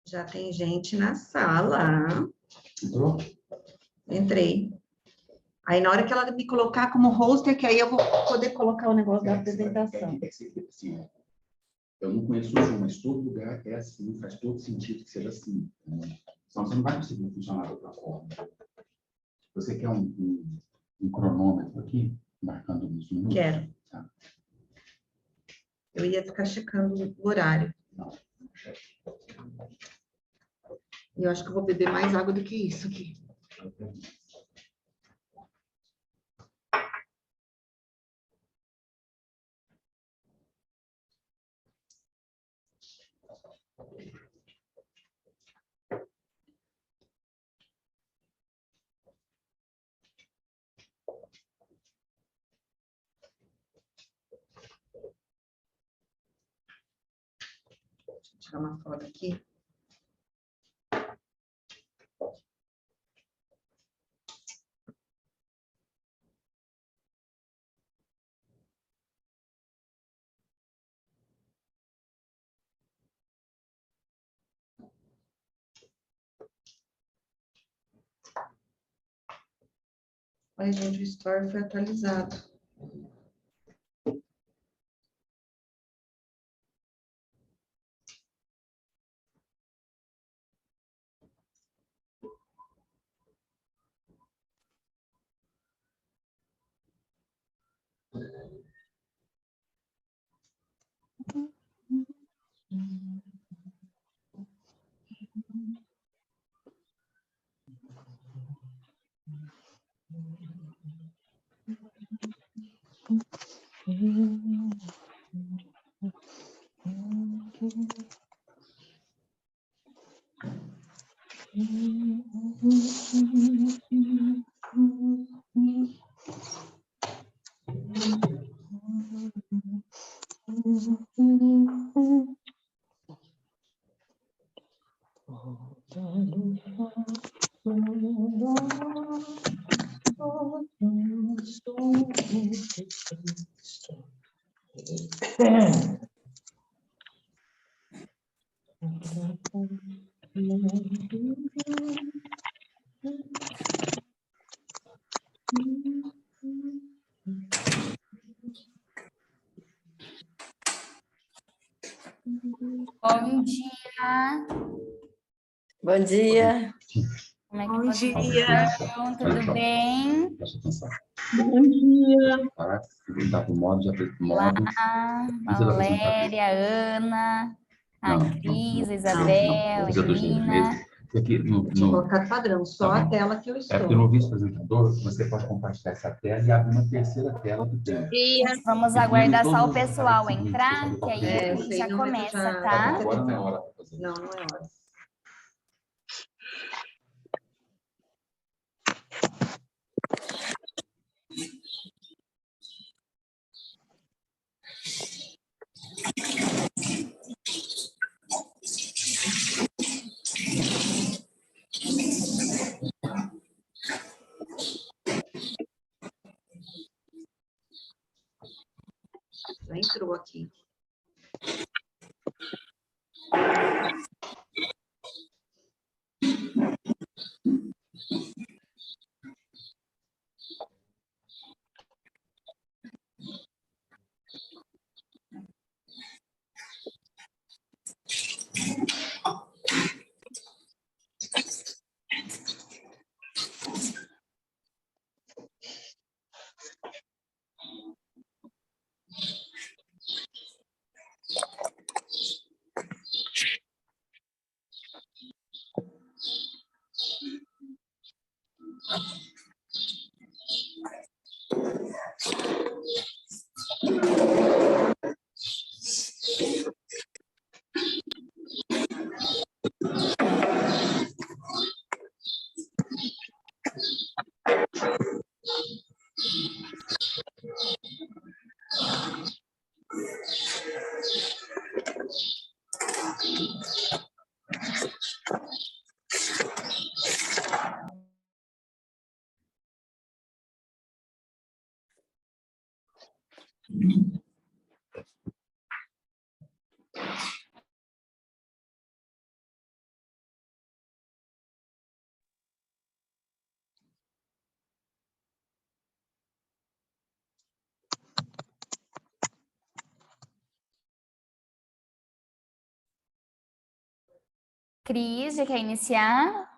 Já tem gente na sala. Entrou? Entrei. Aí, na hora que ela me colocar como hoster, que aí eu vou poder colocar o negócio da apresentação. Assim, eu não conheço um, mas todo lugar é assim, faz todo sentido que seja assim. Né? Senão você não vai conseguir funcionar de outra forma. Você quer um cronômetro aqui, marcando uns minutos? Quero. Tá. Eu ia ficar checando o horário. Não. E eu acho que eu vou beber mais água do que isso aqui. Deixa eu tirar uma foto aqui. Olha, gente, o Store foi atualizado. Bom dia. Bom dia. Como é que Bom vocês dia. estão? Tudo bem? Bom dia. Tá? Tá pro modo, já fez pro modo. Valéria, Ana, a Cris, a Isabel, a Nina. Aqui, Deixa eu colocar padrão, só Tá a bom. tela que eu É estou. porque no visto apresentador, você pode compartilhar essa tela e abrir uma terceira tela do tempo. Gente, vamos aguardar só o pessoal entrar, que aí a Eu gente sei, já não, mas eu começa, já- tá? Agora não é hora para fazer. Não, não é hora. Já entrou aqui. Cris, já quer iniciar?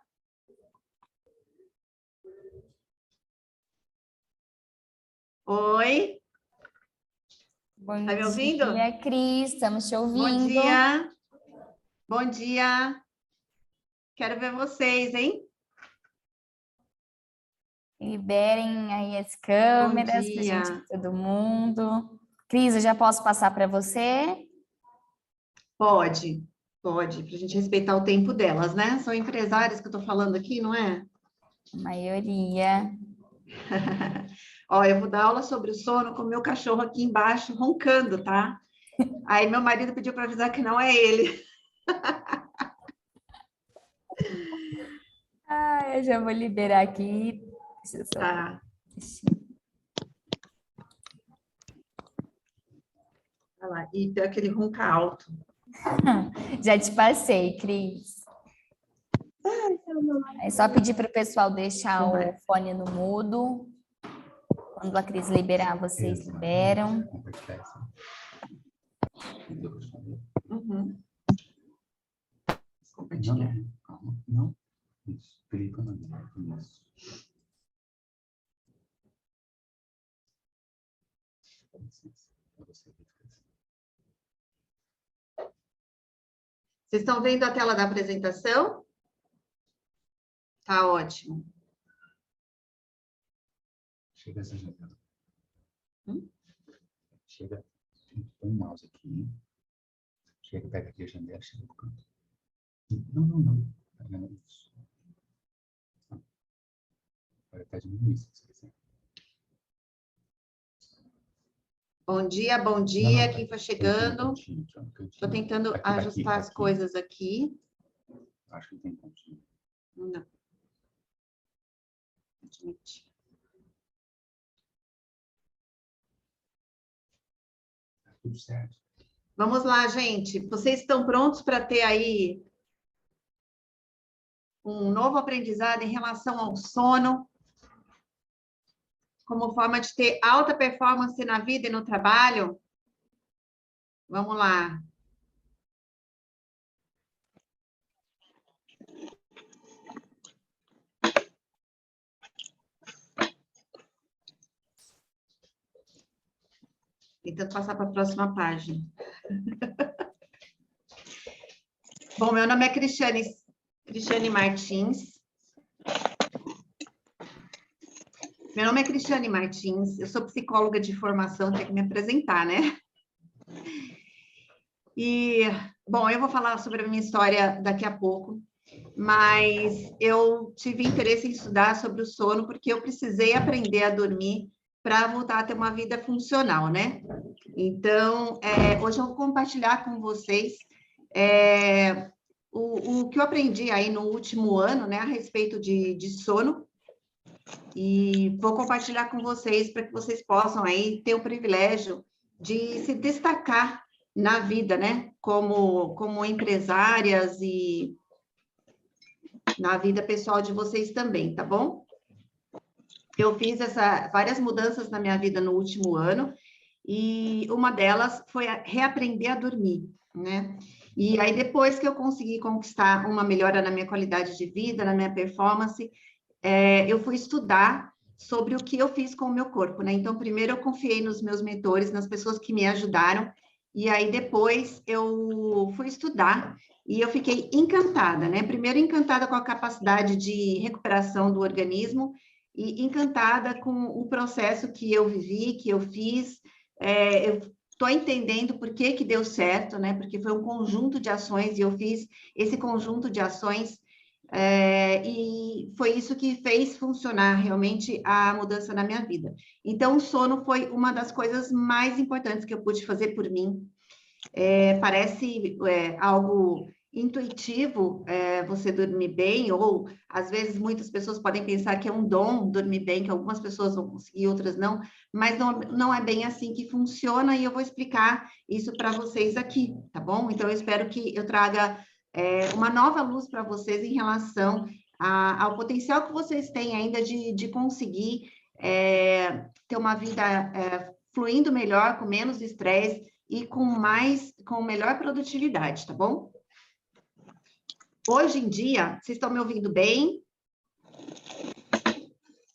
Oi, Bom tá me ouvindo? dia, Cris, estamos te ouvindo. Bom dia. Bom dia. Quero ver vocês, hein? Liberem aí as câmeras para dia. gente ver todo mundo. Cris, eu já posso passar para você? Pode, para a gente respeitar o tempo delas, né? São empresárias que eu tô falando aqui, não é? A maioria. Ó, eu vou dar aula sobre o sono com o meu cachorro aqui embaixo roncando, tá? Aí meu marido pediu para avisar que não é ele. Ah, eu já vou liberar aqui. Deixa eu só... Tá. Olha lá, e tem aquele ronca alto. Já te passei, Cris. É só pedir para o pessoal deixar o fone no mudo. Quando a Cris liberar, vocês liberam. Uhum. Não, calma, não. Isso, clica no isso. Vocês estão vendo a tela da apresentação? Tá ótimo. Chega essa janela. Chega, põe o mouse aqui. Chega, pega aqui a janela, chega pro canto. Não. Tá vendo isso? Agora tá diminuindo, se você quiser. Bom dia, quem foi chegando. Estou tentando Aqui, ajustar as aqui. coisas aqui. Acho que tem pontinho. Não. Admitir. Tá tudo certo. Vamos lá, gente. Vocês estão prontos para ter aí um novo aprendizado em relação ao sono, como forma de ter alta performance na vida e no trabalho? Vamos lá. Tentando passar para a próxima página. Bom, meu nome é Cristiane Martins. Meu nome é Cristiane Martins, eu sou psicóloga de formação, tenho que me apresentar, né? E, bom, eu vou falar sobre a minha história daqui a pouco, mas eu tive interesse em estudar sobre o sono porque eu precisei aprender a dormir para voltar a ter uma vida funcional, né? Então, hoje eu vou compartilhar com vocês o que eu aprendi aí no último ano, né, a respeito de sono, e vou compartilhar com vocês para que vocês possam aí ter o privilégio de se destacar na vida, né, como empresárias e na vida pessoal de vocês também, tá bom? Eu fiz várias mudanças na minha vida no último ano, e uma delas foi reaprender a dormir, né? E aí, depois que eu consegui conquistar uma melhora na minha qualidade de vida, na minha performance, eu fui estudar sobre o que eu fiz com o meu corpo, né? Então, primeiro eu confiei nos meus mentores, nas pessoas que me ajudaram, e aí depois eu fui estudar e eu fiquei encantada, né? Primeiro encantada com a capacidade de recuperação do organismo e encantada com o processo que eu vivi, que eu fiz. Eu estou entendendo por que deu certo, né? Porque foi um conjunto de ações e eu fiz esse conjunto de ações e foi isso que fez funcionar realmente a mudança na minha vida. Então, o sono foi uma das coisas mais importantes que eu pude fazer por mim. Parece algo intuitivo você dormir bem, ou às vezes muitas pessoas podem pensar que é um dom dormir bem, que algumas pessoas vão conseguir, outras não, mas não é bem assim que funciona, e eu vou explicar isso para vocês aqui, tá bom? Então, eu espero que eu traga uma nova luz para vocês em relação ao potencial que vocês têm ainda de conseguir ter uma vida fluindo melhor, com menos estresse e com melhor produtividade, tá bom? Hoje em dia, vocês estão me ouvindo bem?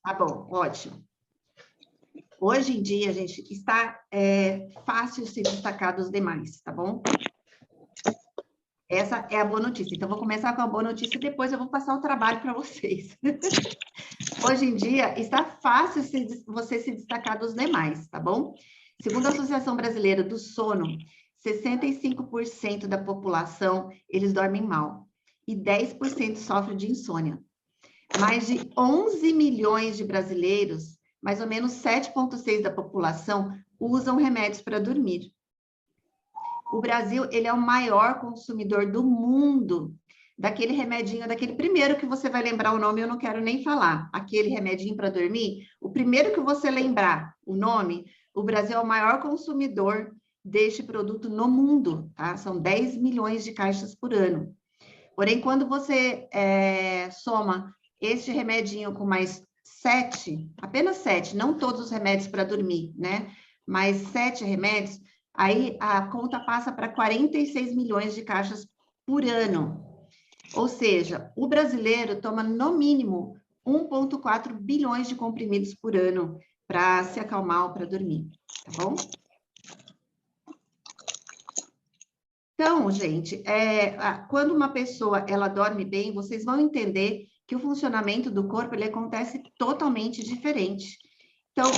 Tá bom, ótimo. Hoje em dia, gente, está fácil se destacar dos demais, tá bom? Essa é a boa notícia. Então, vou começar com a boa notícia e depois eu vou passar o trabalho para vocês. Hoje em dia, está fácil você se destacar dos demais, tá bom? Segundo a Associação Brasileira do Sono, 65% da população, eles dormem mal. E 10% sofrem de insônia. Mais de 11 milhões de brasileiros, mais ou menos 7,6% da população, usam remédios para dormir. O Brasil, ele é o maior consumidor do mundo daquele remedinho, daquele primeiro que você vai lembrar o nome, eu não quero nem falar. Aquele remedinho para dormir, o primeiro que você lembrar o nome, o Brasil é o maior consumidor deste produto no mundo, tá? São 10 milhões de caixas por ano. Porém, quando você soma este remedinho com mais 7, apenas 7, não todos os remédios para dormir, né? Mais 7 remédios, aí a conta passa para 46 milhões de caixas por ano. Ou seja, o brasileiro toma no mínimo 1,4 bilhões de comprimidos por ano para se acalmar ou para dormir, tá bom? Então, gente, quando uma pessoa ela dorme bem, vocês vão entender que o funcionamento do corpo ele acontece totalmente diferente. Então,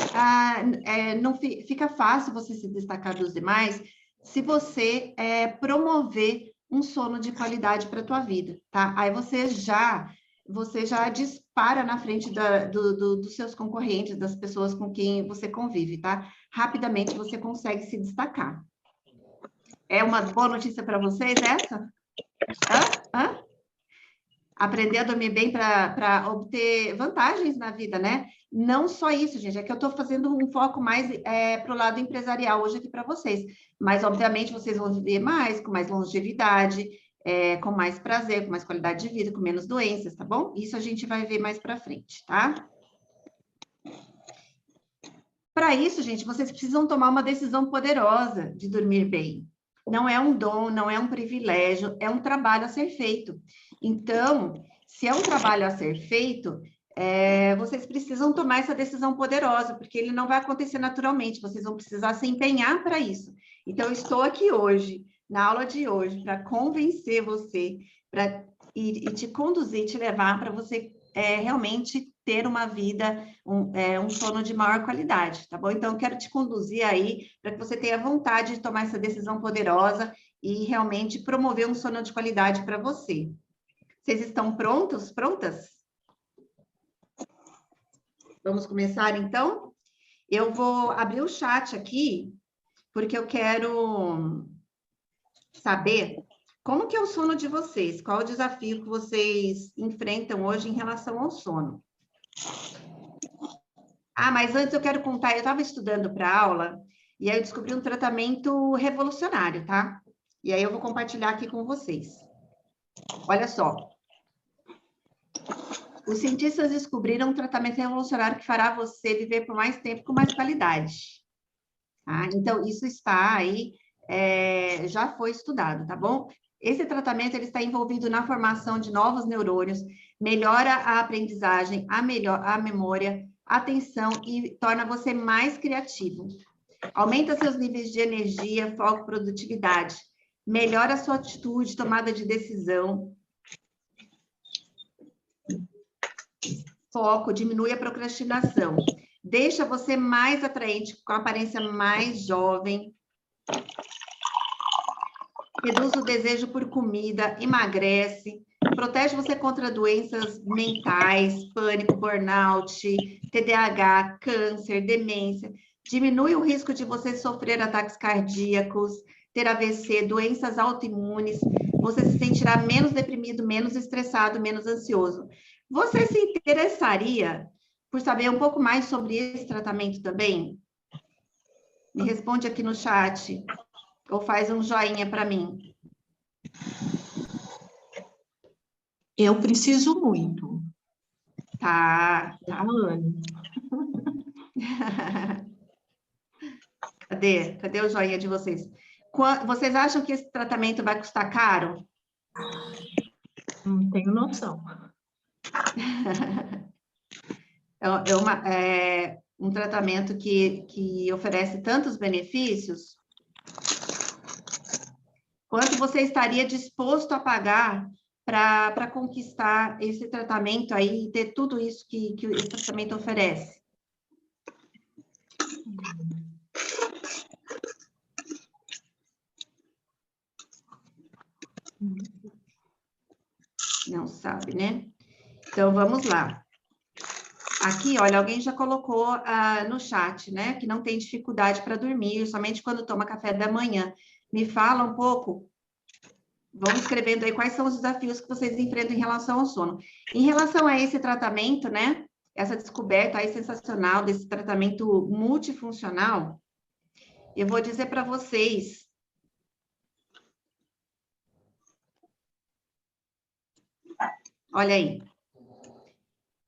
não fica fácil você se destacar dos demais se você promover um sono de qualidade para a tua vida, tá? Aí você já dispara na frente dos seus concorrentes, das pessoas com quem você convive, tá? Rapidamente você consegue se destacar. É uma boa notícia para vocês essa? Aprender a dormir bem para obter vantagens na vida, né? Não só isso, gente, é que eu estou fazendo um foco mais para o lado empresarial hoje aqui para vocês. Mas, obviamente, vocês vão viver mais, com mais longevidade, com mais prazer, com mais qualidade de vida, com menos doenças, tá bom? Isso a gente vai ver mais para frente, tá? Para isso, gente, vocês precisam tomar uma decisão poderosa de dormir bem. Não é um dom, não é um privilégio, é um trabalho a ser feito. Então, se é um trabalho a ser feito, vocês precisam tomar essa decisão poderosa, porque ele não vai acontecer naturalmente, vocês vão precisar se empenhar para isso. Então, eu estou aqui hoje, na aula de hoje, para convencer você, e te conduzir, te levar para você realmente ter uma vida, um sono de maior qualidade, tá bom? Então, eu quero te conduzir aí para que você tenha vontade de tomar essa decisão poderosa e realmente promover um sono de qualidade para você. Vocês estão prontos? Prontas? Vamos começar, então? Eu vou abrir o chat aqui, porque eu quero saber como que é o sono de vocês, qual o desafio que vocês enfrentam hoje em relação ao sono. Mas antes eu quero contar, eu estava estudando para aula, e aí eu descobri um tratamento revolucionário, tá? E aí eu vou compartilhar aqui com vocês. Olha só. Os cientistas descobriram um tratamento revolucionário que fará você viver por mais tempo com mais qualidade. Tá? Então, isso está aí, já foi estudado, tá bom? Esse tratamento ele está envolvido na formação de novos neurônios, melhora a aprendizagem, a memória, a atenção e torna você mais criativo. Aumenta seus níveis de energia, foco, produtividade. Melhora a sua atitude, tomada de decisão. Foco, diminui a procrastinação. Deixa você mais atraente, com a aparência mais jovem. Reduz o desejo por comida, emagrece, protege você contra doenças mentais, pânico, burnout, TDAH, câncer, demência, diminui o risco de você sofrer ataques cardíacos, ter AVC, doenças autoimunes, você se sentirá menos deprimido, menos estressado, menos ansioso. Você se interessaria por saber um pouco mais sobre esse tratamento também? Me responde aqui no chat. Ou faz um joinha para mim. Eu preciso muito. Tá. Cadê o joinha de vocês? Vocês acham que esse tratamento vai custar caro? Não tenho noção. É um tratamento que oferece tantos benefícios. Quanto você estaria disposto a pagar para conquistar esse tratamento aí e ter tudo isso que esse tratamento oferece? Não sabe, né? Então, vamos lá. Aqui, olha, alguém já colocou no chat, né? Que não tem dificuldade para dormir, somente quando toma café da manhã. Me fala um pouco, vão escrevendo aí quais são os desafios que vocês enfrentam em relação ao sono. Em relação a esse tratamento, né? Essa descoberta aí sensacional desse tratamento multifuncional, eu vou dizer para vocês. Olha aí.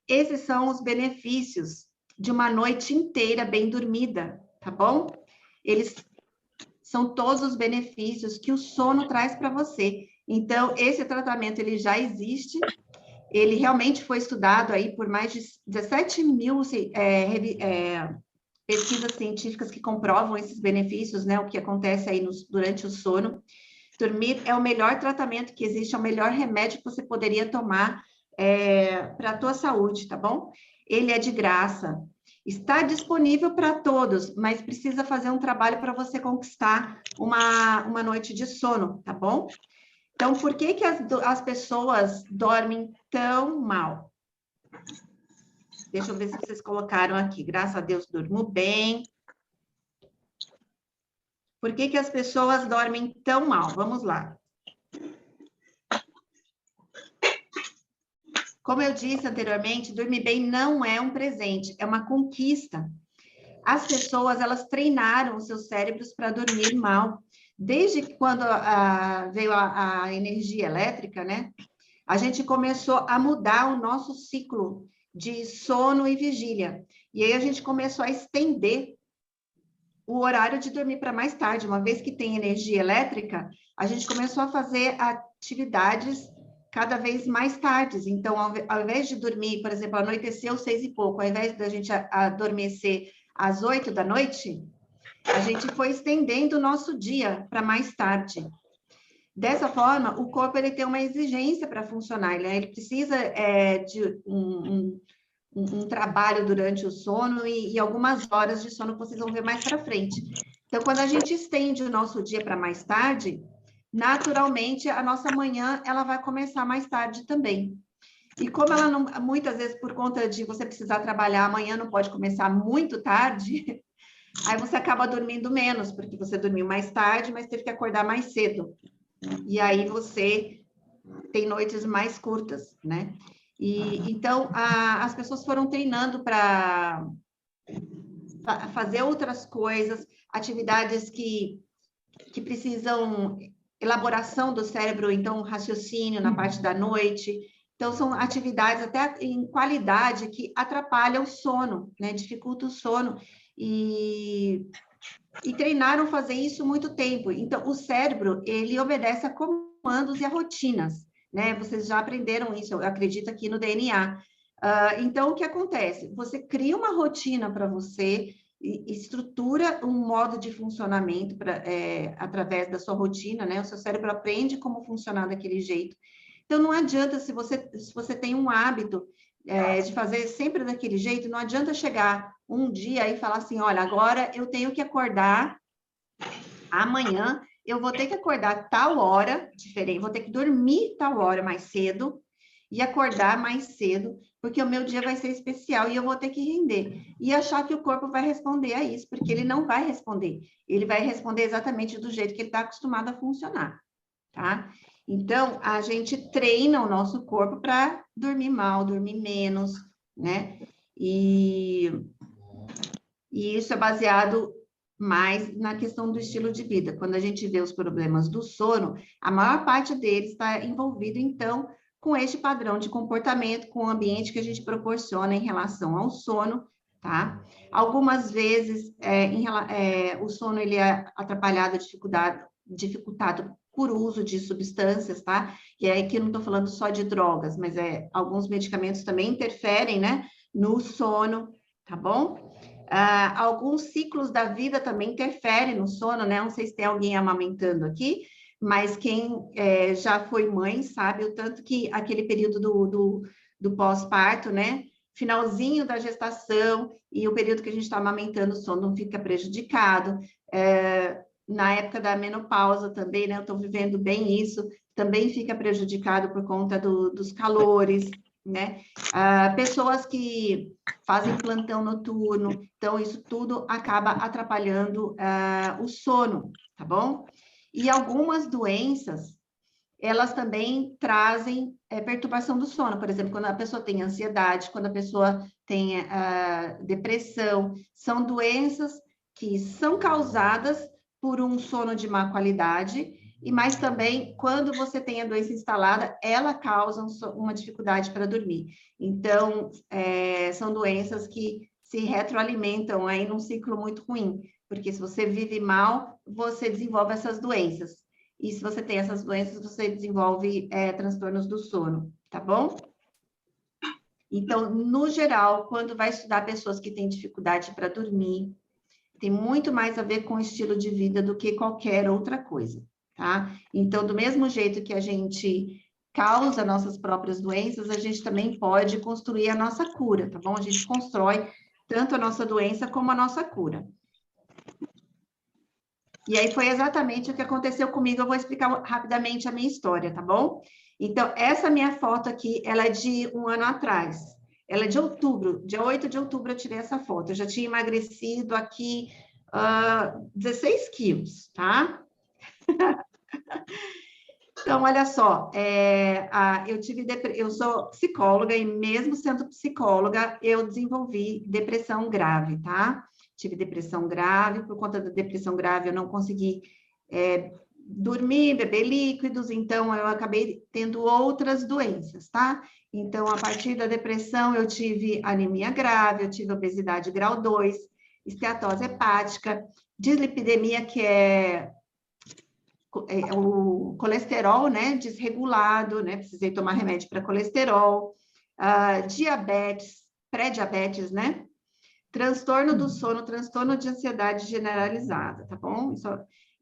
Esses são os benefícios de uma noite inteira bem dormida, tá bom? Eles são todos os benefícios que o sono traz para você. Então, esse tratamento, ele já existe, ele realmente foi estudado aí por mais de 17 mil pesquisas científicas que comprovam esses benefícios, né? O que acontece aí durante o sono. Dormir é o melhor tratamento que existe, é o melhor remédio que você poderia tomar para a tua saúde, tá bom? Ele é de graça, está disponível para todos, mas precisa fazer um trabalho para você conquistar uma noite de sono, tá bom? Então, por que as pessoas dormem tão mal? Deixa eu ver se vocês colocaram aqui. Graças a Deus, durmo bem. Por que as pessoas dormem tão mal? Vamos lá. Como eu disse anteriormente, dormir bem não é um presente, é uma conquista. As pessoas, elas treinaram os seus cérebros para dormir mal. Desde quando veio a energia elétrica, né? A gente começou a mudar o nosso ciclo de sono e vigília. E aí a gente começou a estender o horário de dormir para mais tarde. Uma vez que tem energia elétrica, a gente começou a fazer atividades cada vez mais tardes. Então, ao invés de dormir, por exemplo, anoiteceu 6 e pouco, ao invés da gente adormecer às 8 da noite, a gente foi estendendo o nosso dia para mais tarde. Dessa forma, o corpo ele tem uma exigência para funcionar, ele precisa de um trabalho durante o sono e algumas horas de sono que vocês vão ver mais para frente. Então, quando a gente estende o nosso dia para mais tarde, naturalmente, a nossa manhã, ela vai começar mais tarde também. E como ela não, muitas vezes, por conta de você precisar trabalhar, amanhã não pode começar muito tarde, aí você acaba dormindo menos, porque você dormiu mais tarde, mas teve que acordar mais cedo. E aí você tem noites mais curtas, né? Então, as pessoas foram treinando para fazer outras coisas, atividades que precisam elaboração do cérebro, então raciocínio na parte da noite. Então, são atividades até em qualidade que atrapalham o sono, né? Dificulta o sono. E treinaram fazer isso muito tempo. Então, o cérebro, ele obedece a comandos e a rotinas, né? Vocês já aprenderam isso, eu acredito, aqui no DNA. Então, o que acontece? Você cria uma rotina para você, estrutura um modo de funcionamento através da sua rotina, né? O seu cérebro aprende como funcionar daquele jeito. Então, não adianta, se você tem um hábito de fazer sempre daquele jeito, não adianta chegar um dia e falar assim, olha, agora eu tenho que acordar amanhã, eu vou ter que acordar tal hora, diferente, vou ter que dormir tal hora mais cedo e acordar mais cedo, porque o meu dia vai ser especial e eu vou ter que render. E achar que o corpo vai responder a isso, porque ele não vai responder. Ele vai responder exatamente do jeito que ele está acostumado a funcionar, tá? Então, a gente treina o nosso corpo para dormir mal, dormir menos, né? E isso é baseado mais na questão do estilo de vida. Quando a gente vê os problemas do sono, a maior parte deles está envolvido, então, com este padrão de comportamento, com o ambiente que a gente proporciona em relação ao sono, tá? Algumas vezes, o sono ele é atrapalhado, dificultado por uso de substâncias, tá? E aí aqui eu não estou falando só de drogas, mas alguns medicamentos também interferem, né, no sono, tá bom? Alguns ciclos da vida também interferem no sono, né? Não sei se tem alguém amamentando aqui, mas quem já foi mãe sabe o tanto que aquele período do pós-parto, né? Finalzinho da gestação e o período que a gente está amamentando, o sono fica prejudicado. Na época da menopausa também, né? Eu estou vivendo bem isso, também fica prejudicado por conta dos calores, né? Pessoas que fazem plantão noturno, então isso tudo acaba atrapalhando o sono, tá bom? E algumas doenças, elas também trazem perturbação do sono, por exemplo, quando a pessoa tem ansiedade, quando a pessoa tem depressão, são doenças que são causadas por um sono de má qualidade, mas também, quando você tem a doença instalada, ela causa uma dificuldade para dormir. Então, são doenças que se retroalimentam aí num ciclo muito ruim, porque se você vive mal, você desenvolve essas doenças. E se você tem essas doenças, você desenvolve transtornos do sono, tá bom? Então, no geral, quando vai estudar pessoas que têm dificuldade para dormir, tem muito mais a ver com o estilo de vida do que qualquer outra coisa, tá? Então, do mesmo jeito que a gente causa nossas próprias doenças, a gente também pode construir a nossa cura, tá bom? A gente constrói tanto a nossa doença como a nossa cura. E aí foi exatamente o que aconteceu comigo. Eu vou explicar rapidamente a minha história, tá bom? Então, essa minha foto aqui, ela é de um ano atrás. Ela é de outubro, dia 8 de outubro eu tirei essa foto. Eu já tinha emagrecido aqui 16 quilos, tá? Então, olha só, eu sou psicóloga e mesmo sendo psicóloga, eu desenvolvi depressão grave, tá? Tive depressão grave, por conta da depressão grave eu não consegui dormir, beber líquidos, então eu acabei tendo outras doenças, tá? Então, a partir da depressão eu tive anemia grave, eu tive obesidade grau 2, esteatose hepática, dislipidemia, que é o colesterol, né, desregulado, né, precisei tomar remédio para colesterol, diabetes, pré-diabetes, né, transtorno do sono, transtorno de ansiedade generalizada, tá bom?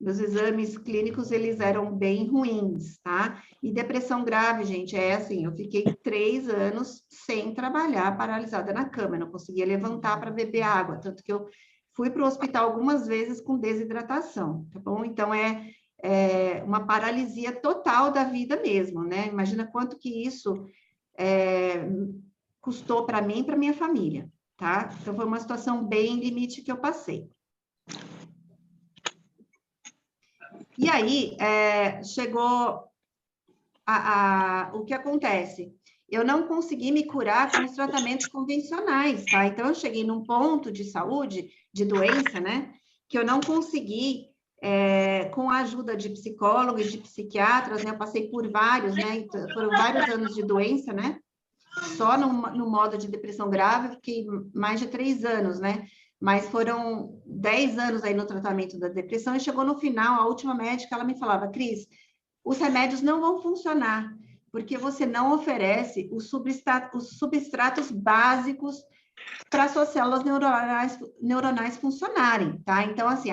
Meus exames clínicos, eles eram bem ruins, tá? E depressão grave, gente, assim, eu fiquei 3 anos sem trabalhar, paralisada na cama, eu não conseguia levantar para beber água, tanto que eu fui para o hospital algumas vezes com desidratação, tá bom? Então, uma paralisia total da vida mesmo, né? Imagina quanto que isso custou para mim e para minha família, tá? Então, foi uma situação bem limite que eu passei. E aí, chegou o que acontece? Eu não consegui me curar com os tratamentos convencionais, tá? Então, eu cheguei num ponto de saúde, de doença, né? Que eu não consegui, com a ajuda de psicólogos e de psiquiatras, né? Eu passei por vários, né? Foram vários anos de doença, né? Só no modo de depressão grave, eu fiquei mais de 3 anos, né? Mas foram 10 anos aí no tratamento da depressão, e chegou no final, a última médica, ela me falava, Cris, os remédios não vão funcionar, porque você não oferece os substratos básicos para suas células neuronais funcionarem, tá? Então, assim,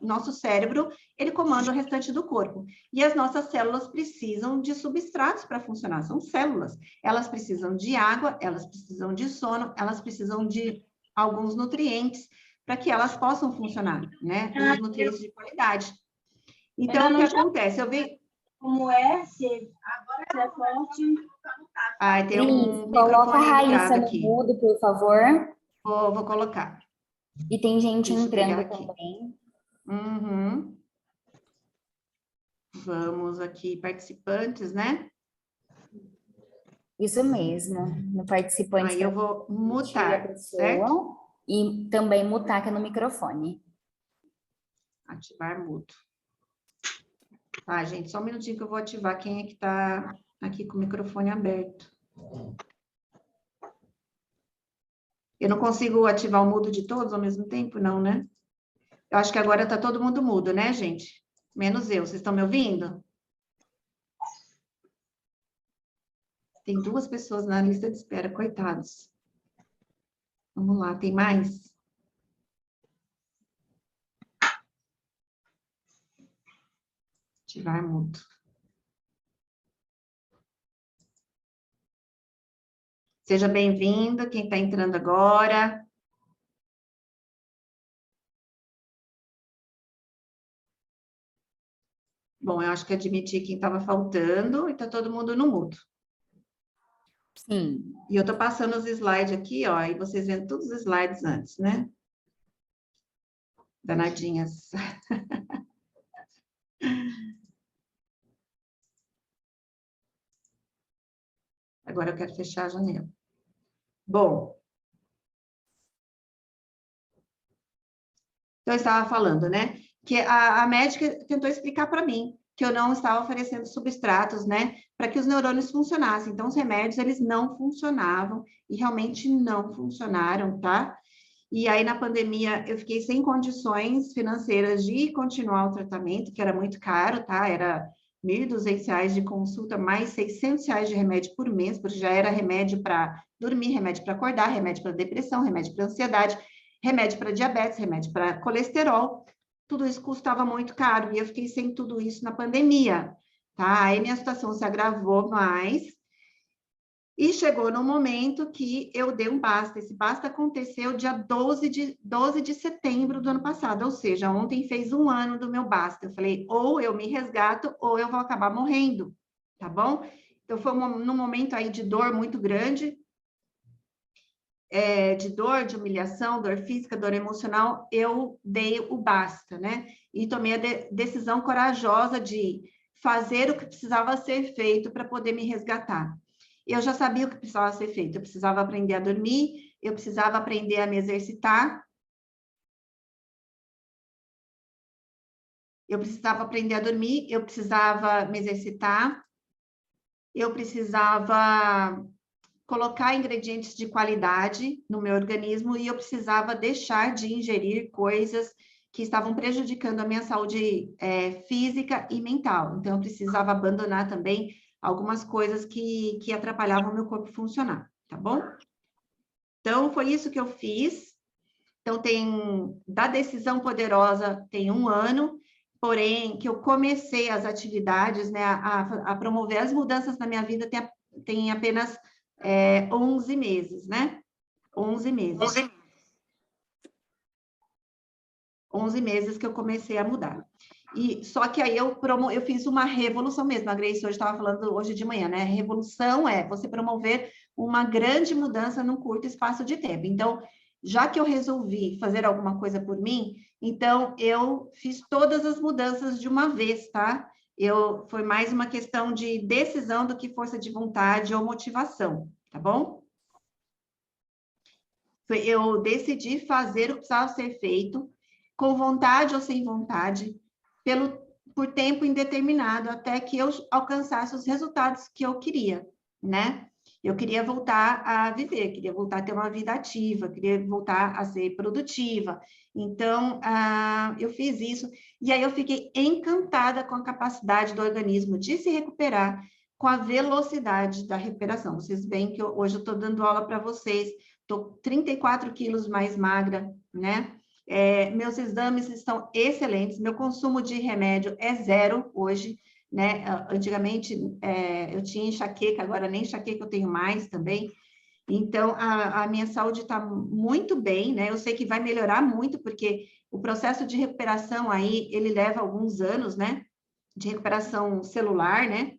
nosso cérebro, ele comanda o restante do corpo. E as nossas células precisam de substratos para funcionar, são células. Elas precisam de água, elas precisam de sono, elas precisam de alguns nutrientes para que elas possam funcionar, né? Os nutrientes de qualidade. Então, o que acontece? Eu vi... Como é? Agora é forte. Tem um coloca a microfone Raíssa ligado no aqui. mudo, por favor. Vou colocar. E tem gente Deixa eu pegar entrando aqui. também. Uhum. Vamos aqui, participantes, né? Isso mesmo. No participante. Aí eu vou mutar, certo? E também mutar aqui no microfone. Ativar mudo. Tá, gente, só um minutinho que eu vou ativar quem é que tá aqui com o microfone aberto. Eu não consigo ativar o mudo de todos ao mesmo tempo, não, né? Eu acho que agora tá todo mundo mudo, né, gente? Menos eu. Vocês estão me ouvindo? Tem 2 pessoas na lista de espera, coitados. Vamos lá, tem mais? Ativar mudo. Seja bem-vindo, quem está entrando agora. Bom, eu acho que admiti quem estava faltando e está todo mundo no mudo. Sim. E eu estou passando os slides aqui, ó, e vocês vendo todos os slides antes, né? Danadinhas. Agora eu quero fechar a janela. Bom. Então, eu estava falando, né? Que a médica tentou explicar para mim que eu não estava oferecendo substratos, né? Para que os neurônios funcionassem. Então, os remédios, eles não funcionavam e realmente não funcionaram, tá? E aí, na pandemia, eu fiquei sem condições financeiras de continuar o tratamento, que era muito caro, tá? Era R$ 1.200 de consulta, mais R$ 600 de remédio por mês, porque já era remédio para dormir, remédio para acordar, remédio para depressão, remédio para ansiedade, remédio para diabetes, remédio para colesterol. Tudo isso custava muito caro, e eu fiquei sem tudo isso na pandemia, tá? Aí minha situação se agravou mais, e chegou no momento que eu dei um basta. Esse basta aconteceu dia 12 de setembro do ano passado, ou seja, ontem fez 1 ano do meu basta. Eu falei, ou eu me resgato, ou eu vou acabar morrendo, tá bom? Então, foi num momento aí de dor muito grande, de dor, de humilhação, dor física, dor emocional, eu dei o basta, né? E tomei a decisão corajosa de fazer o que precisava ser feito para poder me resgatar. Eu já sabia o que precisava ser feito. Eu precisava aprender a dormir, eu precisava aprender a me exercitar. Eu precisava aprender a dormir, eu precisava me exercitar. Eu precisava colocar ingredientes de qualidade no meu organismo e eu precisava deixar de ingerir coisas que estavam prejudicando a minha saúde física e mental. Então, eu precisava abandonar também algumas coisas que atrapalhavam o meu corpo funcionar, tá bom? Então, foi isso que eu fiz. Então, da decisão poderosa, tem 1 ano, porém, que eu comecei as atividades, né, a promover as mudanças na minha vida, tem apenas 11 meses, né? 11 meses. 11 meses que eu comecei a mudar. E só que aí eu fiz uma revolução mesmo. A Grace hoje estava falando hoje de manhã, né? Revolução é você promover uma grande mudança num curto espaço de tempo. Então, já que eu resolvi fazer alguma coisa por mim, então eu fiz todas as mudanças de uma vez, tá? Foi mais uma questão de decisão do que força de vontade ou motivação, tá bom? Eu decidi fazer o que precisava ser feito, com vontade ou sem vontade, por tempo indeterminado, até que eu alcançasse os resultados que eu queria, né? Eu queria voltar a viver, queria voltar a ter uma vida ativa, queria voltar a ser produtiva. Então, eu fiz isso, e aí eu fiquei encantada com a capacidade do organismo de se recuperar, com a velocidade da recuperação. Vocês veem que hoje eu estou dando aula para vocês, estou 34 quilos mais magra, né? Meus exames estão excelentes, meu consumo de remédio é 0 hoje, né? Antigamente eu tinha enxaqueca, agora nem enxaqueca eu tenho mais também. Então, a minha saúde está muito bem, né? Eu sei que vai melhorar muito, porque o processo de recuperação aí, ele leva alguns anos, né? De recuperação celular, né?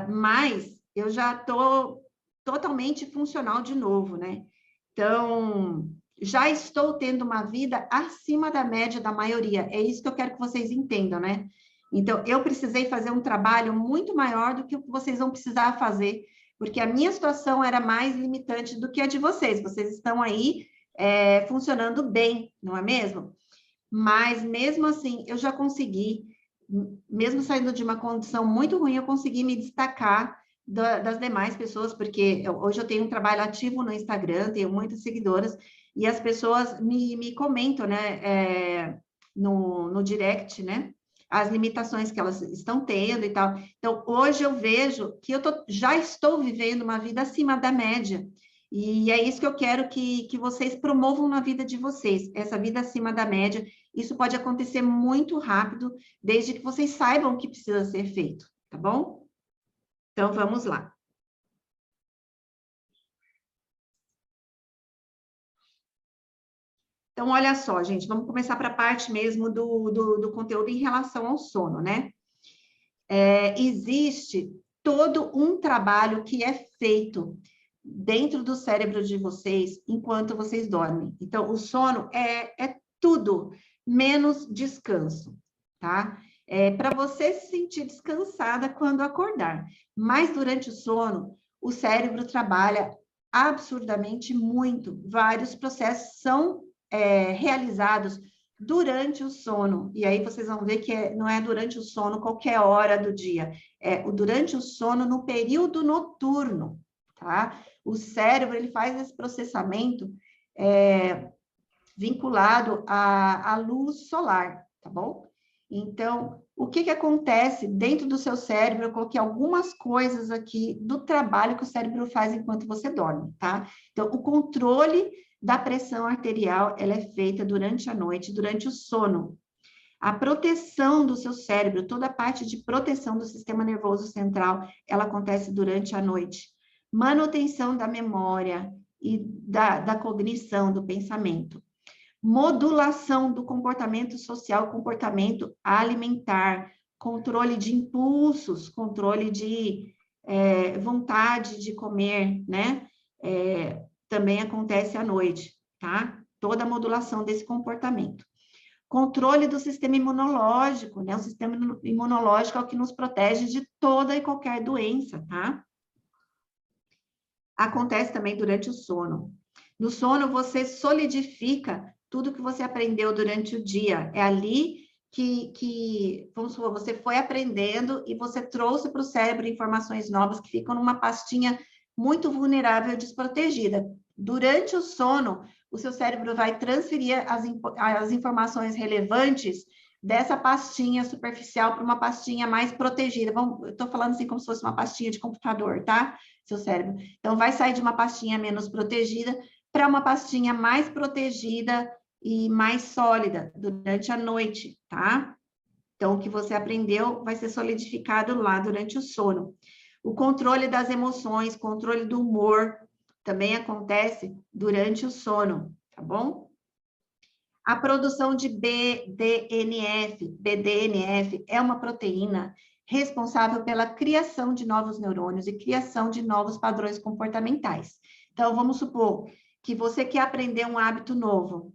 Mas eu já estou totalmente funcional de novo, né? Então, já estou tendo uma vida acima da média da maioria. É isso que eu quero que vocês entendam, né? Então, eu precisei fazer um trabalho muito maior do que o que vocês vão precisar fazer, porque a minha situação era mais limitante do que a de vocês. Vocês estão aí funcionando bem, não é mesmo? Mas, mesmo assim, eu já consegui, mesmo saindo de uma condição muito ruim, eu consegui me destacar das demais pessoas, porque hoje eu tenho um trabalho ativo no Instagram, tenho muitas seguidoras, e as pessoas me comentam, né, no direct, né, as limitações que elas estão tendo e tal. Então, hoje eu vejo que já estou vivendo uma vida acima da média, e é isso que eu quero que vocês promovam na vida de vocês, essa vida acima da média. Isso pode acontecer muito rápido, desde que vocês saibam o que precisa ser feito, tá bom? Então, vamos lá. Então, olha só, gente, vamos começar para a parte mesmo do conteúdo em relação ao sono, né? Existe todo um trabalho que é feito dentro do cérebro de vocês enquanto vocês dormem. Então, o sono é tudo menos descanso, tá? Para você se sentir descansada quando acordar. Mas durante o sono, o cérebro trabalha absurdamente muito. Vários processos são realizados durante o sono. E aí vocês vão ver que não é durante o sono qualquer hora do dia. Durante o sono no período noturno, tá? O cérebro, ele faz esse processamento vinculado à luz solar, tá bom? Então, o que acontece dentro do seu cérebro? Eu coloquei algumas coisas aqui do trabalho que o cérebro faz enquanto você dorme, tá? Então, o controle da pressão arterial, ela é feita durante a noite, durante o sono. A proteção do seu cérebro, toda a parte de proteção do sistema nervoso central, ela acontece durante a noite. Manutenção da memória e da cognição, do pensamento. Modulação do comportamento social, comportamento alimentar, controle de impulsos, controle de vontade de comer, né? Também acontece à noite, tá? Toda a modulação desse comportamento. Controle do sistema imunológico, né? O sistema imunológico é o que nos protege de toda e qualquer doença, tá? Acontece também durante o sono. No sono, você solidifica tudo que você aprendeu durante o dia. É ali que vamos supor, você foi aprendendo e você trouxe para o cérebro informações novas que ficam numa pastinha muito vulnerável e desprotegida. Durante o sono, o seu cérebro vai transferir as informações relevantes dessa pastinha superficial para uma pastinha mais protegida. Eu estou falando assim como se fosse uma pastinha de computador, tá? Seu cérebro. Então, vai sair de uma pastinha menos protegida para uma pastinha mais protegida e mais sólida durante a noite, tá? Então, o que você aprendeu vai ser solidificado lá durante o sono. O controle das emoções, controle do humor, também acontece durante o sono, tá bom? A produção de BDNF. BDNF é uma proteína responsável pela criação de novos neurônios e criação de novos padrões comportamentais. Então, vamos supor que você quer aprender um hábito novo,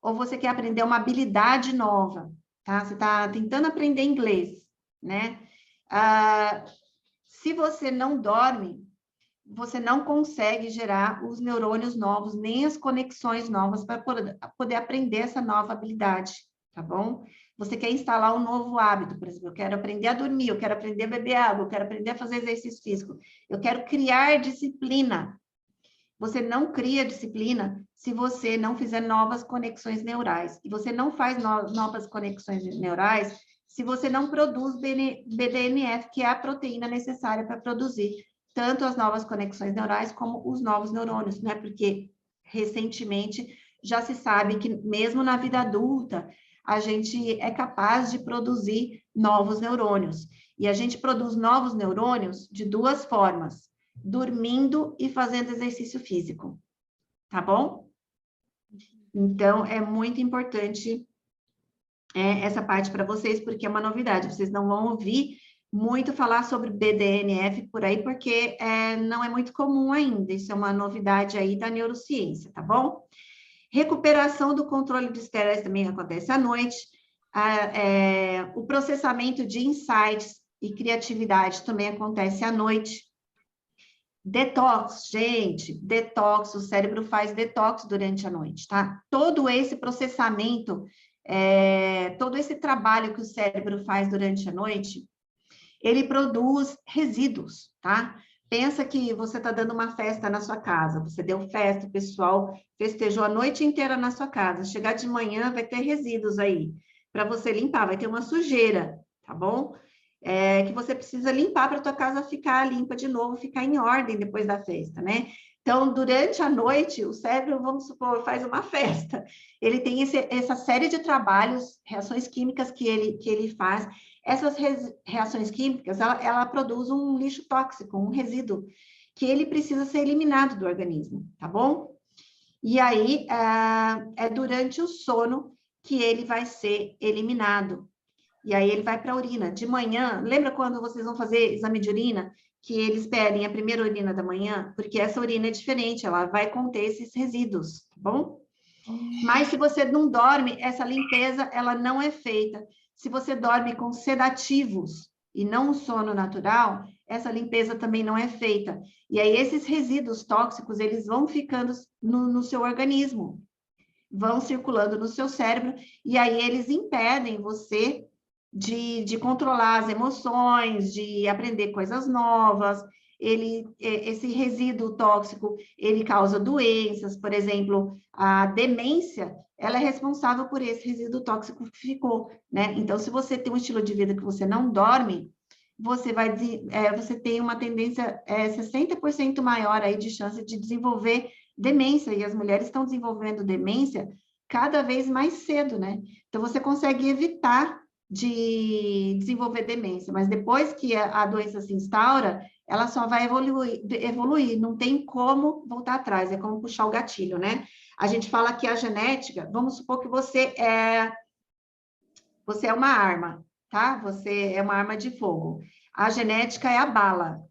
ou você quer aprender uma habilidade nova, tá? Você está tentando aprender inglês, né? Se você não dorme, você não consegue gerar os neurônios novos, nem as conexões novas para poder aprender essa nova habilidade, tá bom? Você quer instalar um novo hábito, por exemplo, eu quero aprender a dormir, eu quero aprender a beber água, eu quero aprender a fazer exercício físico, eu quero criar disciplina. Você não cria disciplina se você não fizer novas conexões neurais. E você não faz novas conexões neurais se você não produz BDNF, que é a proteína necessária para produzir tanto as novas conexões neurais como os novos neurônios, né? Porque recentemente já se sabe que mesmo na vida adulta a gente é capaz de produzir novos neurônios. E a gente produz novos neurônios de duas formas: dormindo e fazendo exercício físico, tá bom? Então, é muito importante essa parte para vocês, porque é uma novidade. Vocês não vão ouvir muito falar sobre BDNF por aí, porque não é muito comum ainda. Isso é uma novidade aí da neurociência, tá bom? Recuperação do controle de estresse também acontece à noite. O processamento de insights e criatividade também acontece à noite. Detox, gente, detox, o cérebro faz detox durante a noite, tá? Todo esse processamento, todo esse trabalho que o cérebro faz durante a noite, ele produz resíduos, tá? Pensa que você está dando uma festa na sua casa, você deu festa, o pessoal festejou a noite inteira na sua casa, chegar de manhã vai ter resíduos aí para você limpar, vai ter uma sujeira. tá bom? Que você precisa limpar para a tua casa ficar limpa de novo, ficar em ordem depois da festa, né? Então, durante a noite, o cérebro, vamos supor, faz uma festa. Ele tem essa série de trabalhos, reações químicas que ele faz. Essas reações químicas, ela produz um lixo tóxico, um resíduo, que ele precisa ser eliminado do organismo, tá bom? E aí, é durante o sono que ele vai ser eliminado. E aí ele vai para a urina. De manhã, lembra quando vocês vão fazer exame de urina? Que eles pedem a primeira urina da manhã? Porque essa urina é diferente, ela vai conter esses resíduos, tá bom? Mas se você não dorme, essa limpeza, ela não é feita. Se você dorme com sedativos e não um sono natural, essa limpeza também não é feita. E aí esses resíduos tóxicos, eles vão ficando no seu organismo, vão circulando no seu cérebro, e aí eles impedem você de controlar as emoções, de aprender coisas novas. Esse resíduo tóxico, ele causa doenças, por exemplo, a demência, ela é responsável por esse resíduo tóxico que ficou, né? Então, se você tem um estilo de vida que você não dorme, você tem uma tendência 60% maior aí de chance de desenvolver demência, e as mulheres estão desenvolvendo demência cada vez mais cedo, né? Então, você consegue evitar de desenvolver demência, mas depois que a doença se instaura, ela só vai evoluir, não tem como voltar atrás, é como puxar o gatilho, né? A gente fala que a genética, vamos supor que você é uma arma, tá? Você é uma arma de fogo. A genética é a bala.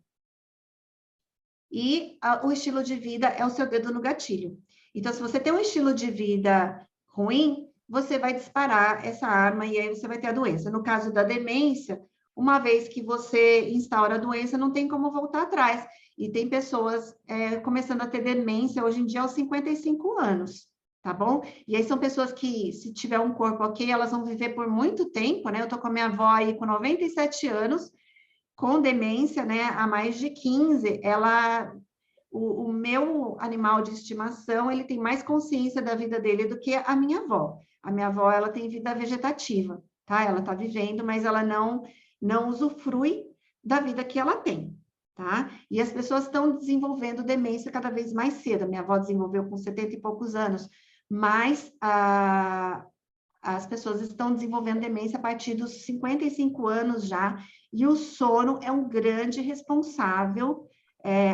E o estilo de vida é o seu dedo no gatilho. Então, se você tem um estilo de vida ruim, você vai disparar essa arma e aí você vai ter a doença. No caso da demência, uma vez que você instaura a doença, não tem como voltar atrás. E tem pessoas começando a ter demência hoje em dia aos 55 anos, tá bom? E aí são pessoas que, se tiver um corpo ok, elas vão viver por muito tempo, né? Eu tô com a minha avó aí com 97 anos, com demência, né? Há mais de 15, o meu animal de estimação, ele tem mais consciência da vida dele do que a minha avó. A minha avó, ela tem vida vegetativa, tá? Ela tá vivendo, mas ela não usufrui da vida que ela tem, tá? E as pessoas estão desenvolvendo demência cada vez mais cedo. A minha avó desenvolveu com 70 e poucos anos, mas as pessoas estão desenvolvendo demência a partir dos 55 anos já, e o sono é um grande responsável,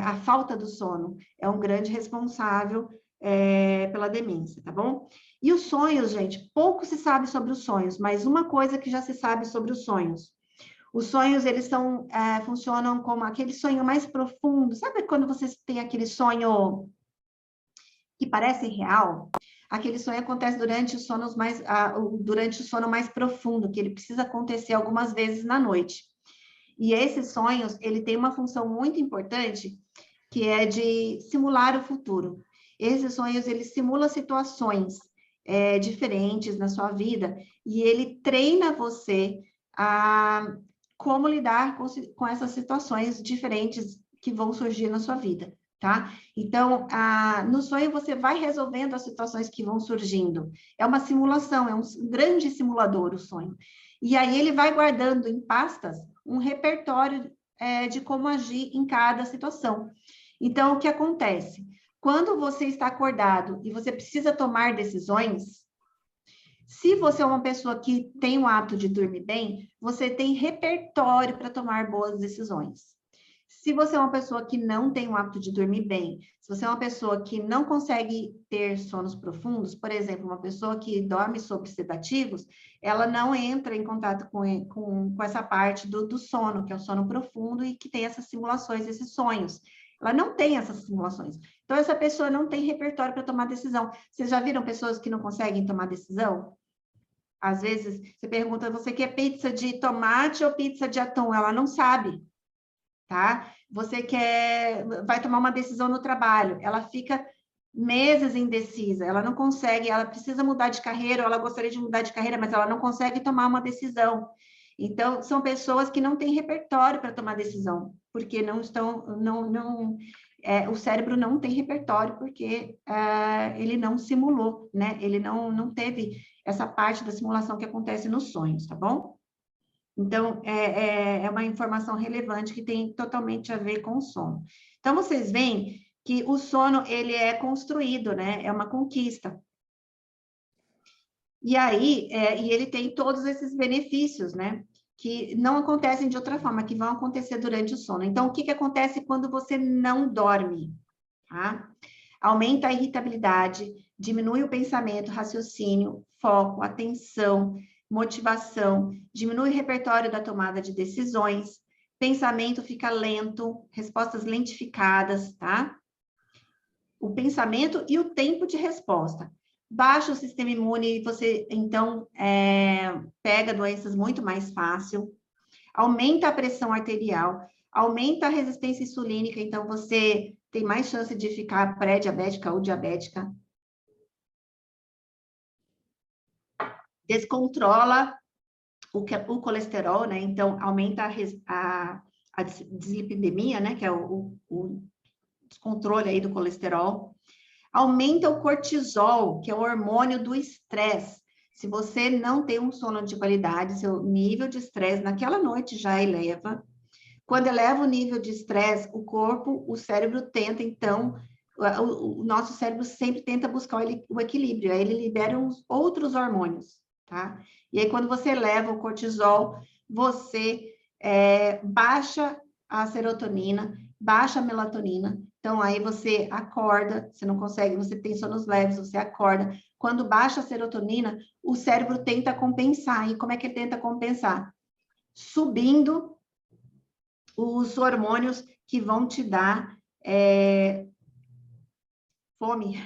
a falta do sono é um grande responsável pela demência, tá bom? E os sonhos, gente, pouco se sabe sobre os sonhos, mas uma coisa que já se sabe sobre os sonhos eles funcionam como aquele sonho mais profundo. Sabe quando você tem aquele sonho que parece real? Aquele sonho acontece durante durante o sono mais profundo, que ele precisa acontecer algumas vezes na noite. E esses sonhos, ele tem uma função muito importante, que é de simular o futuro. Esses sonhos, ele simula situações diferentes na sua vida, e ele treina você a como lidar com essas situações diferentes que vão surgir na sua vida, tá? Então, no sonho, você vai resolvendo as situações que vão surgindo. É uma simulação, é um grande simulador o sonho. E aí, ele vai guardando em pastas um repertório de como agir em cada situação. Então, o que acontece? Quando você está acordado e você precisa tomar decisões, se você é uma pessoa que tem o hábito de dormir bem, você tem repertório para tomar boas decisões. Se você é uma pessoa que não tem o hábito de dormir bem, se você é uma pessoa que não consegue ter sonos profundos, por exemplo, uma pessoa que dorme sob sedativos, ela não entra em contato com essa parte do sono, que é o sono profundo e que tem essas simulações, esses sonhos. Ela não tem essas simulações. Então, essa pessoa não tem repertório para tomar decisão. Vocês já viram pessoas que não conseguem tomar decisão? Às vezes, você pergunta, você quer pizza de tomate ou pizza de atum? Ela não sabe, tá? Vai tomar uma decisão no trabalho, ela fica meses indecisa, ela não consegue, ela precisa mudar de carreira, ou ela gostaria de mudar de carreira, mas ela não consegue tomar uma decisão. Então, são pessoas que não têm repertório para tomar decisão, porque o cérebro não tem repertório, porque ele não simulou, né? Ele não teve essa parte da simulação que acontece nos sonhos, tá bom? Então, é uma informação relevante que tem totalmente a ver com o sono. Então, vocês veem que o sono, ele é construído, né? É uma conquista. E aí, e ele tem todos esses benefícios, né? Que não acontecem de outra forma, que vão acontecer durante o sono. Então, o que acontece quando você não dorme? Tá? Aumenta a irritabilidade, diminui o pensamento, raciocínio, foco, atenção, motivação, diminui o repertório da tomada de decisões, pensamento fica lento, respostas lentificadas, tá? O pensamento e o tempo de resposta. Baixa o sistema imune e você, então, pega doenças muito mais fácil. Aumenta a pressão arterial, aumenta a resistência insulínica, então você tem mais chance de ficar pré-diabética ou diabética. Descontrola o colesterol, né? Então, aumenta a dislipidemia, né? Que é o descontrole aí do colesterol. Aumenta o cortisol, que é o hormônio do estresse. Se você não tem um sono de qualidade, seu nível de estresse naquela noite já eleva. Quando eleva o nível de estresse, o corpo, o cérebro tenta, então, o nosso cérebro sempre tenta buscar o equilíbrio, aí ele libera outros hormônios, tá? E aí, quando você eleva o cortisol, você baixa a serotonina, baixa a melatonina, então aí você acorda, você não consegue, você tem sonos leves, você acorda. Quando baixa a serotonina, o cérebro tenta compensar. E como é que ele tenta compensar? Subindo os hormônios que vão te dar fome.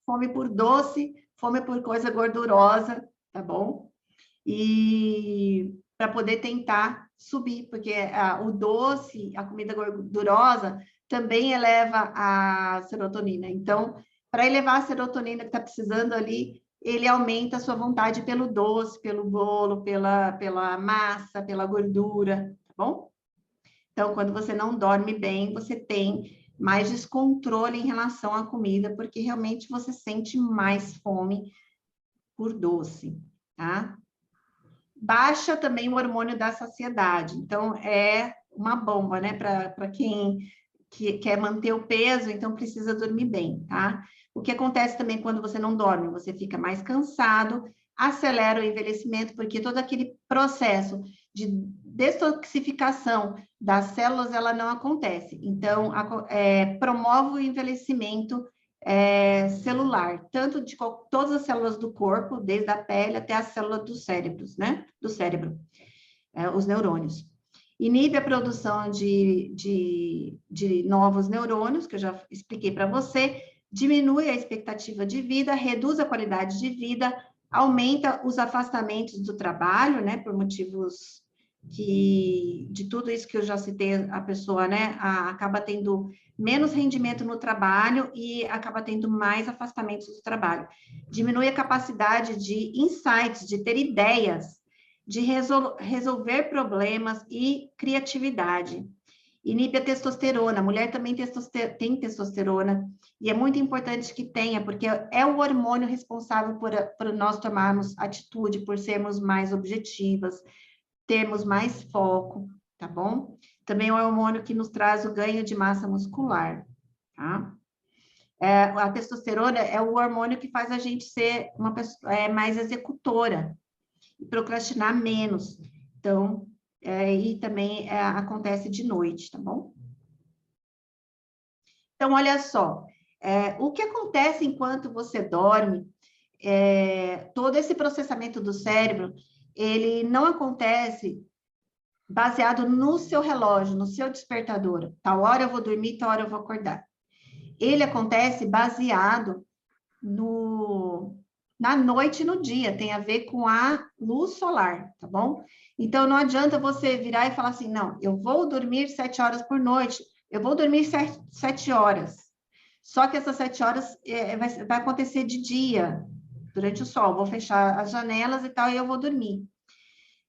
Fome por doce, fome por coisa gordurosa, tá bom? E para poder tentar subir, porque o doce, a comida gordurosa, também eleva a serotonina. Então, para elevar a serotonina que está precisando ali, ele aumenta a sua vontade pelo doce, pelo bolo, pela massa, pela gordura, tá bom? Então, quando você não dorme bem, você tem mais descontrole em relação à comida, porque realmente você sente mais fome por doce, tá? Baixa também o hormônio da saciedade. Então, é uma bomba, né? Para quem quer manter o peso, então precisa dormir bem, tá? O que acontece também quando você não dorme? Você fica mais cansado, acelera o envelhecimento, porque todo aquele processo de detoxificação das células, ela não acontece. Então, promove o envelhecimento celular, tanto de todas as células do corpo, desde a pele até a célula dos cérebros, né? Do cérebro, os neurônios. Inibe a produção de novos neurônios, que eu já expliquei para você, diminui a expectativa de vida, reduz a qualidade de vida, aumenta os afastamentos do trabalho, né, por motivos de tudo isso que eu já citei, a pessoa, né, acaba tendo menos rendimento no trabalho e acaba tendo mais afastamentos do trabalho. Diminui a capacidade de insights, de ter ideias, de resolver problemas e criatividade. Inibe a testosterona. A mulher também tem testosterona, e é muito importante que tenha, porque é o hormônio responsável por nós tomarmos atitude, por sermos mais objetivas, termos mais foco, tá bom? Também é um hormônio que nos traz o ganho de massa muscular, tá? A testosterona é o hormônio que faz a gente ser uma pessoa mais executora e procrastinar menos. Então, e também acontece de noite, tá bom? Então, olha só, o que acontece enquanto você dorme, todo esse processamento do cérebro, ele não acontece baseado no seu relógio, no seu despertador. Tal hora eu vou dormir, tal hora eu vou acordar. Ele acontece baseado na noite e no dia, tem a ver com a luz solar, tá bom? Então, não adianta você virar e falar assim, não, eu vou dormir 7 horas por noite, eu vou dormir 7 horas. Só que essas 7 horas vai acontecer de dia, durante o sol, vou fechar as janelas e tal, e eu vou dormir.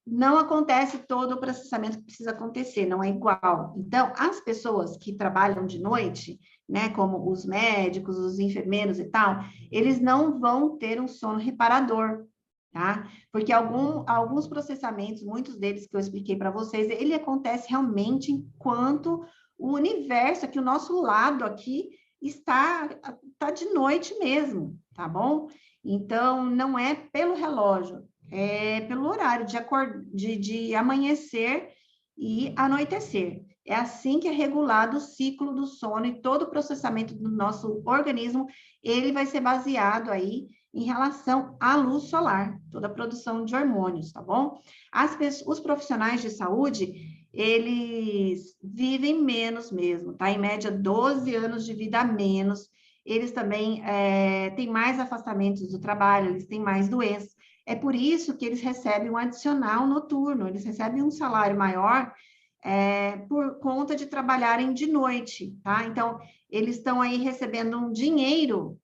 Não acontece todo o processamento que precisa acontecer, não é igual. Então, as pessoas que trabalham de noite, né, como os médicos, os enfermeiros e tal, eles não vão ter um sono reparador, tá? Porque alguns processamentos, muitos deles que eu expliquei para vocês, ele acontece realmente enquanto o universo aqui, o nosso lado aqui, está de noite mesmo, tá bom? Então, não é pelo relógio, é pelo horário de amanhecer e anoitecer. É assim que é regulado o ciclo do sono e todo o processamento do nosso organismo, ele vai ser baseado aí em relação à luz solar, toda a produção de hormônios, tá bom? Os profissionais de saúde, eles vivem menos mesmo, tá? Em média, 12 anos de vida a menos. Eles também têm mais afastamentos do trabalho, eles têm mais doenças. É por isso que eles recebem um adicional noturno, eles recebem um salário maior por conta de trabalharem de noite, tá? Então, eles estão aí recebendo um dinheiro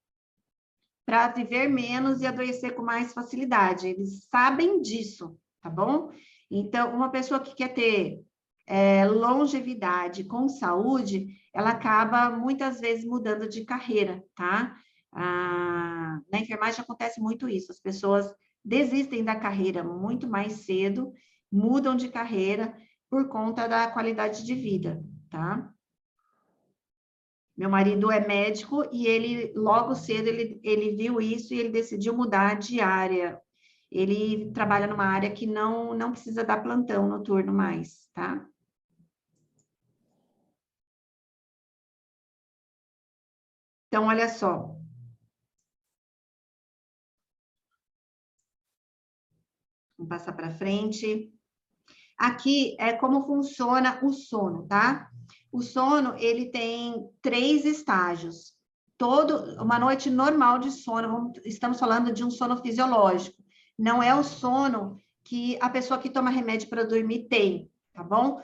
para viver menos e adoecer com mais facilidade. Eles sabem disso, tá bom? Então, uma pessoa que quer ter longevidade com saúde, ela acaba muitas vezes mudando de carreira, tá? Na enfermagem acontece muito isso, as pessoas desistem da carreira muito mais cedo, mudam de carreira por conta da qualidade de vida, tá? Meu marido é médico e ele, logo cedo, ele viu isso e ele decidiu mudar de área. Ele trabalha numa área que não precisa dar plantão noturno mais, tá? Então, olha só. Vamos passar para frente. Aqui é como funciona o sono, tá? O sono, ele tem 3 estágios. Uma noite normal de sono, estamos falando de um sono fisiológico. Não é o sono que a pessoa que toma remédio para dormir tem, tá bom?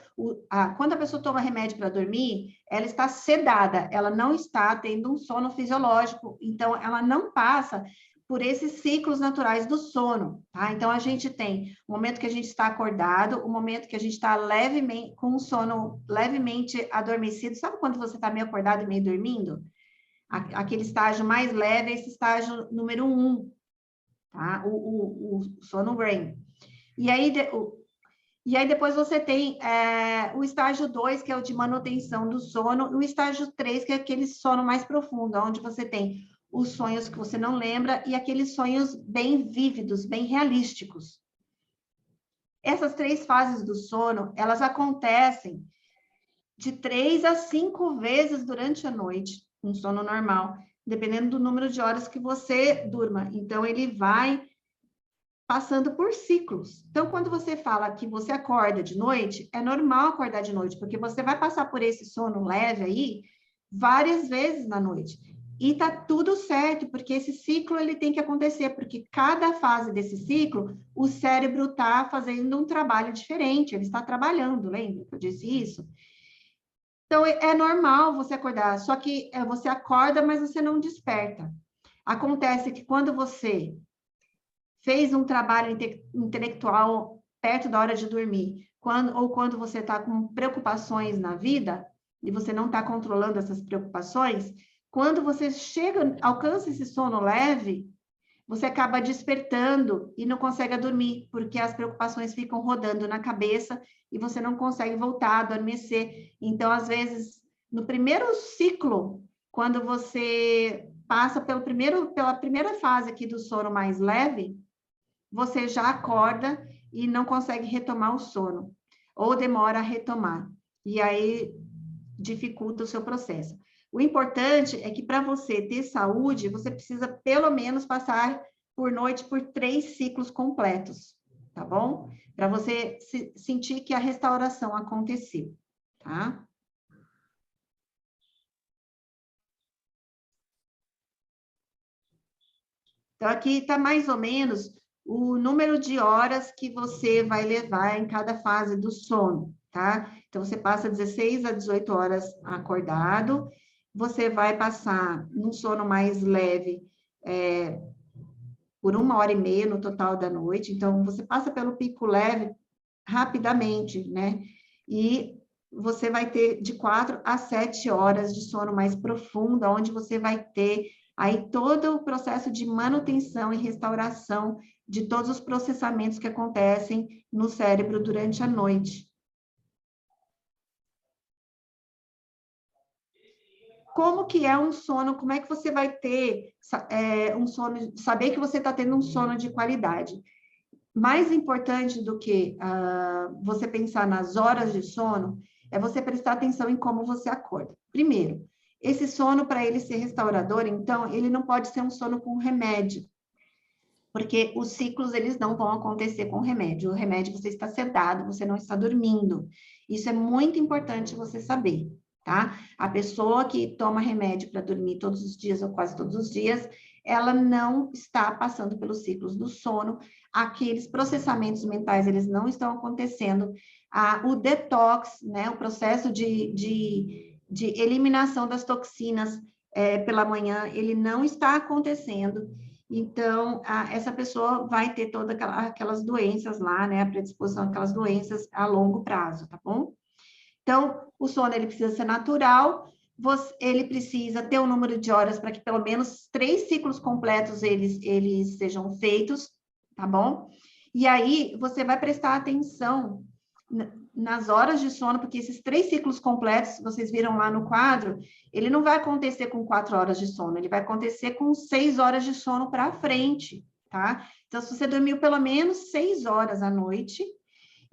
Quando a pessoa toma remédio para dormir, ela está sedada, ela não está tendo um sono fisiológico, então ela não passa por esses ciclos naturais do sono, tá? Então, a gente tem o momento que a gente está acordado, o momento que a gente está levemente, com o sono levemente adormecido. Sabe quando você está meio acordado e meio dormindo? Aquele estágio mais leve é esse estágio número 1, tá? O sono REM. E aí depois você tem o estágio 2, que é o de manutenção do sono, e o estágio 3, que é aquele sono mais profundo, onde você tem os sonhos que você não lembra e aqueles sonhos bem vívidos, bem realísticos. Essas 3 fases do sono, elas acontecem de 3 a 5 vezes durante a noite, um sono normal, dependendo do número de horas que você durma. Então, ele vai passando por ciclos. Então, quando você fala que você acorda de noite, é normal acordar de noite, porque você vai passar por esse sono leve aí várias vezes na noite. E tá tudo certo, porque esse ciclo ele tem que acontecer, porque cada fase desse ciclo, o cérebro está fazendo um trabalho diferente, ele está trabalhando, lembra que eu disse isso? Então, é normal você acordar, só que você acorda, mas você não desperta. Acontece que quando você fez um trabalho intelectual perto da hora de dormir, quando você está com preocupações na vida, e você não está controlando essas preocupações, quando você alcança esse sono leve, você acaba despertando e não consegue dormir, porque as preocupações ficam rodando na cabeça e você não consegue voltar a adormecer. Então, às vezes, no primeiro ciclo, quando você passa pela primeira fase aqui do sono mais leve, você já acorda e não consegue retomar o sono, ou demora a retomar. E aí dificulta o seu processo. O importante é que para você ter saúde, você precisa pelo menos passar por noite por 3 ciclos completos, tá bom? Para você sentir que a restauração aconteceu, tá? Então, aqui está mais ou menos o número de horas que você vai levar em cada fase do sono, tá? Então, você passa 16 a 18 horas acordado, você vai passar num sono mais leve por 1h30 no total da noite. Então, você passa pelo pico leve rapidamente, né? E você vai ter de 4 a 7 horas de sono mais profundo, onde você vai ter aí todo o processo de manutenção e restauração de todos os processamentos que acontecem no cérebro durante a noite. Como que é um sono? Como é que você vai ter um sono, saber que você está tendo um sono de qualidade? Mais importante do que você pensar nas horas de sono, é você prestar atenção em como você acorda. Primeiro, esse sono, para ele ser restaurador, então, ele não pode ser um sono com remédio, porque os ciclos, eles não vão acontecer com remédio. O remédio, você está sedado, você não está dormindo. Isso é muito importante você saber, tá? A pessoa que toma remédio para dormir todos os dias, ou quase todos os dias, ela não está passando pelos ciclos do sono, aqueles processamentos mentais, eles não estão acontecendo, o detox, né, o processo de eliminação das toxinas pela manhã, ele não está acontecendo, então, essa pessoa vai ter todas aquelas doenças lá, né, a predisposição àquelas doenças a longo prazo, tá bom? Então, o sono, ele precisa ser natural, ele precisa ter um número de horas para que pelo menos 3 ciclos completos eles sejam feitos, tá bom? E aí, você vai prestar atenção nas horas de sono, porque esses 3 ciclos completos, vocês viram lá no quadro, ele não vai acontecer com 4 horas de sono, ele vai acontecer com 6 horas de sono para frente, tá? Então, se você dormiu pelo menos 6 horas à noite,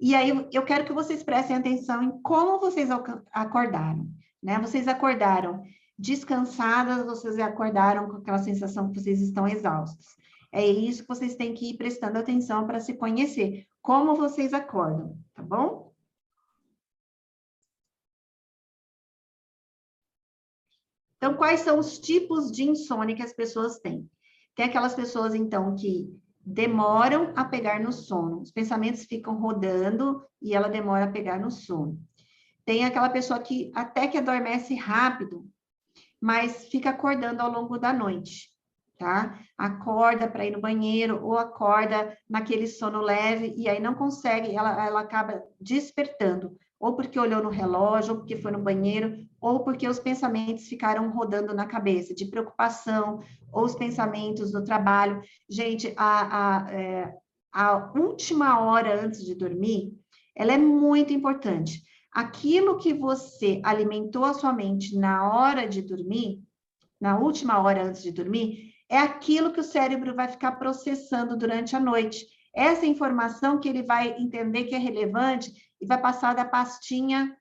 e aí eu quero que vocês prestem atenção em como vocês acordaram, né? Vocês acordaram descansadas, vocês acordaram com aquela sensação que vocês estão exaustos. É isso que vocês têm que ir prestando atenção para se conhecer, como vocês acordam, tá bom? Então, quais são os tipos de insônia que as pessoas têm? Tem aquelas pessoas, então, que demoram a pegar no sono. Os pensamentos ficam rodando e ela demora a pegar no sono. Tem aquela pessoa que até que adormece rápido, mas fica acordando ao longo da noite, tá? Acorda para ir no banheiro ou acorda naquele sono leve e aí não consegue, ela acaba despertando, ou porque olhou no relógio, ou porque foi no banheiro, ou porque os pensamentos ficaram rodando na cabeça, de preocupação, ou os pensamentos do trabalho. Gente, a última hora antes de dormir, ela é muito importante. Aquilo que você alimentou a sua mente na hora de dormir, na última hora antes de dormir, é aquilo que o cérebro vai ficar processando durante a noite. Essa informação que ele vai entender que é relevante e vai passar da pastinha,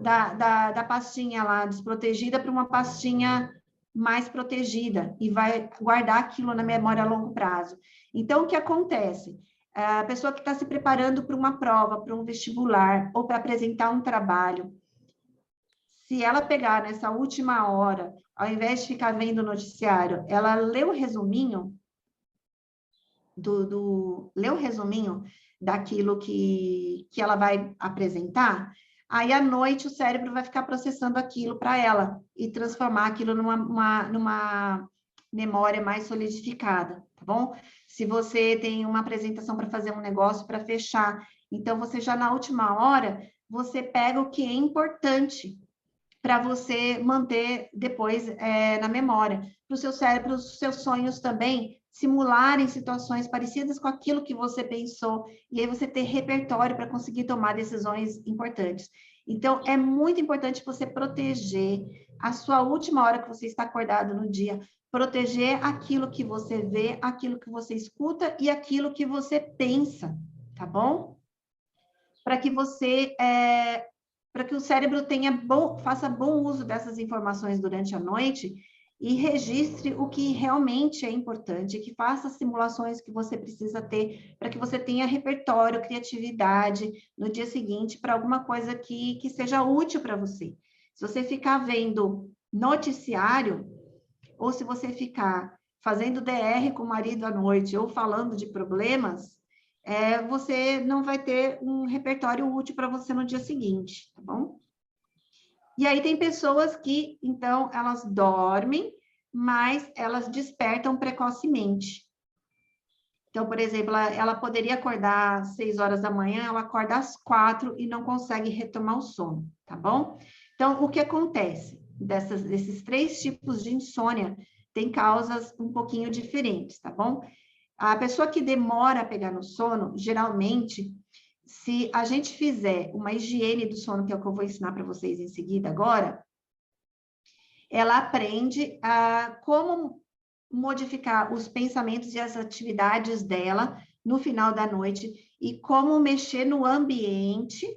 da pastinha lá desprotegida para uma pastinha mais protegida e vai guardar aquilo na memória a longo prazo. Então, o que acontece? A pessoa que está se preparando para uma prova, para um vestibular ou para apresentar um trabalho, se ela pegar nessa última hora, ao invés de ficar vendo o noticiário, ela lê o resuminho daquilo que ela vai apresentar, aí à noite o cérebro vai ficar processando aquilo para ela e transformar aquilo numa memória mais solidificada, tá bom? Se você tem uma apresentação para fazer um negócio para fechar, então você já na última hora, você pega o que é importante para você manter depois na memória, para o seu cérebro, os seus sonhos também simularem situações parecidas com aquilo que você pensou, e aí você ter repertório para conseguir tomar decisões importantes. Então, é muito importante você proteger a sua última hora que você está acordado no dia, proteger aquilo que você vê, aquilo que você escuta e aquilo que você pensa, tá bom? Para que você para que o cérebro faça bom uso dessas informações durante a noite e registre o que realmente é importante, que faça as simulações que você precisa ter, para que você tenha repertório, criatividade no dia seguinte para alguma coisa que seja útil para você. Se você ficar vendo noticiário, ou se você ficar fazendo DR com o marido à noite, ou falando de problemas, você não vai ter um repertório útil para você no dia seguinte, tá bom? E aí tem pessoas que, então, elas dormem, mas elas despertam precocemente. Então, por exemplo, ela poderia acordar às 6 horas da manhã, ela acorda às 4 e não consegue retomar o sono, tá bom? Então, o que acontece desses 3 tipos de insônia tem causas um pouquinho diferentes, tá bom? A pessoa que demora a pegar no sono, geralmente, se a gente fizer uma higiene do sono, que é o que eu vou ensinar para vocês em seguida agora, ela aprende a como modificar os pensamentos e as atividades dela no final da noite e como mexer no ambiente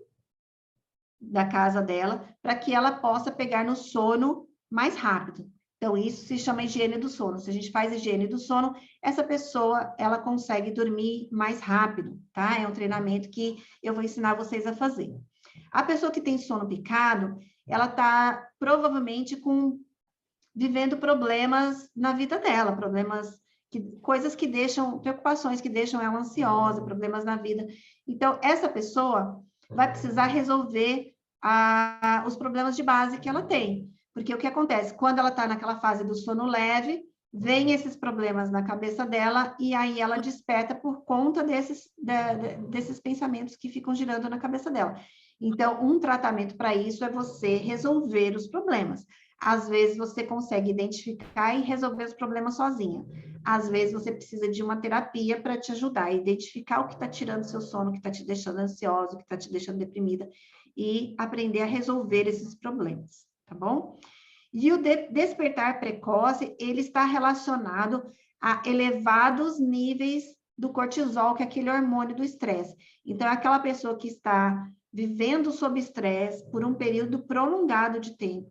da casa dela para que ela possa pegar no sono mais rápido. Então, isso se chama higiene do sono. Se a gente faz higiene do sono, essa pessoa, ela consegue dormir mais rápido, tá? É um treinamento que eu vou ensinar vocês a fazer. A pessoa que tem sono picado, ela tá provavelmente vivendo problemas na vida dela, coisas que deixam, preocupações que deixam ela ansiosa, problemas na vida. Então, essa pessoa vai precisar resolver os problemas de base que ela tem. Porque o que acontece? Quando ela está naquela fase do sono leve, vem esses problemas na cabeça dela e aí ela desperta por conta desses pensamentos que ficam girando na cabeça dela. Então, um tratamento para isso é você resolver os problemas. Às vezes, você consegue identificar e resolver os problemas sozinha. Às vezes, você precisa de uma terapia para te ajudar a identificar o que está tirando seu sono, o que está te deixando ansiosa, o que está te deixando deprimida, e aprender a resolver esses problemas, tá bom? E o despertar precoce, ele está relacionado a elevados níveis do cortisol, que é aquele hormônio do estresse. Então, é aquela pessoa que está vivendo sob estresse por um período prolongado de tempo.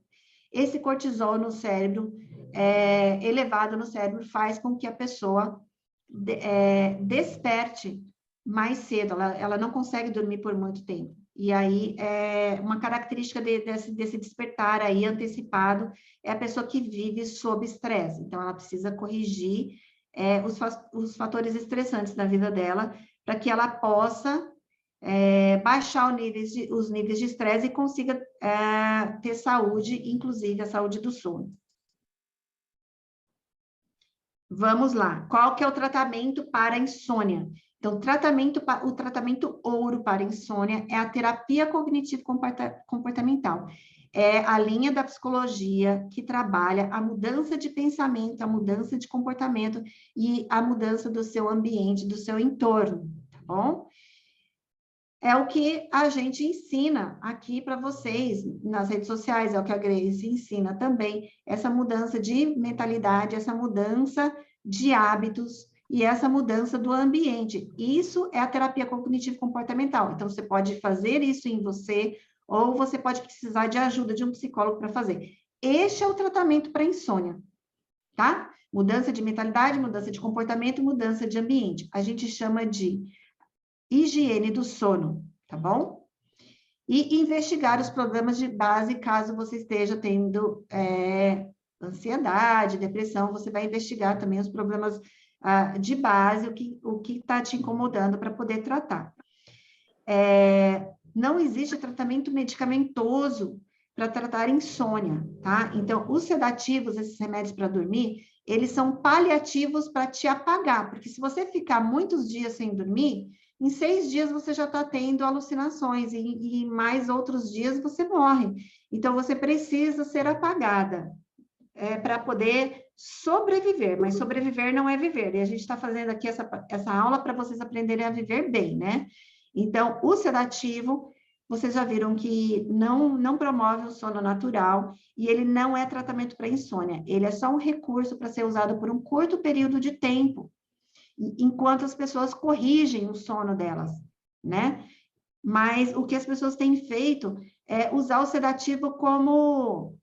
Esse cortisol no cérebro, elevado no cérebro, faz com que a pessoa desperte mais cedo, ela não consegue dormir por muito tempo. E aí, uma característica desse despertar aí antecipado é a pessoa que vive sob estresse. Então, ela precisa corrigir os fatores estressantes da vida dela para que ela possa baixar os níveis de estresse e consiga ter saúde, inclusive a saúde do sono. Vamos lá. Qual que é o tratamento para a insônia? Então, o tratamento ouro para a insônia é a terapia cognitivo-comportamental. É a linha da psicologia que trabalha a mudança de pensamento, a mudança de comportamento e a mudança do seu ambiente, do seu entorno, tá bom? É o que a gente ensina aqui para vocês nas redes sociais, é o que a Grace ensina também, essa mudança de mentalidade, essa mudança de hábitos e essa mudança do ambiente. Isso é a terapia cognitivo-comportamental. Então, você pode fazer isso em você, ou você pode precisar de ajuda de um psicólogo para fazer. Este é o tratamento para insônia, tá? Mudança de mentalidade, mudança de comportamento, mudança de ambiente. A gente chama de higiene do sono, tá bom? E investigar os problemas de base, caso você esteja tendo ansiedade, depressão, você vai investigar também os problemas de base, o que está te incomodando para poder tratar. Não existe tratamento medicamentoso para tratar insônia, tá? Então, os sedativos, esses remédios para dormir, eles são paliativos para te apagar, porque se você ficar muitos dias sem dormir, em 6 dias você já está tendo alucinações e mais outros dias você morre. Então, você precisa ser apagada para poder sobreviver, mas sobreviver não é viver. E a gente está fazendo aqui essa aula para vocês aprenderem a viver bem, né? Então, o sedativo, vocês já viram que não promove o sono natural e ele não é tratamento para insônia. Ele é só um recurso para ser usado por um curto período de tempo, enquanto as pessoas corrigem o sono delas, né? Mas o que as pessoas têm feito é usar o sedativo como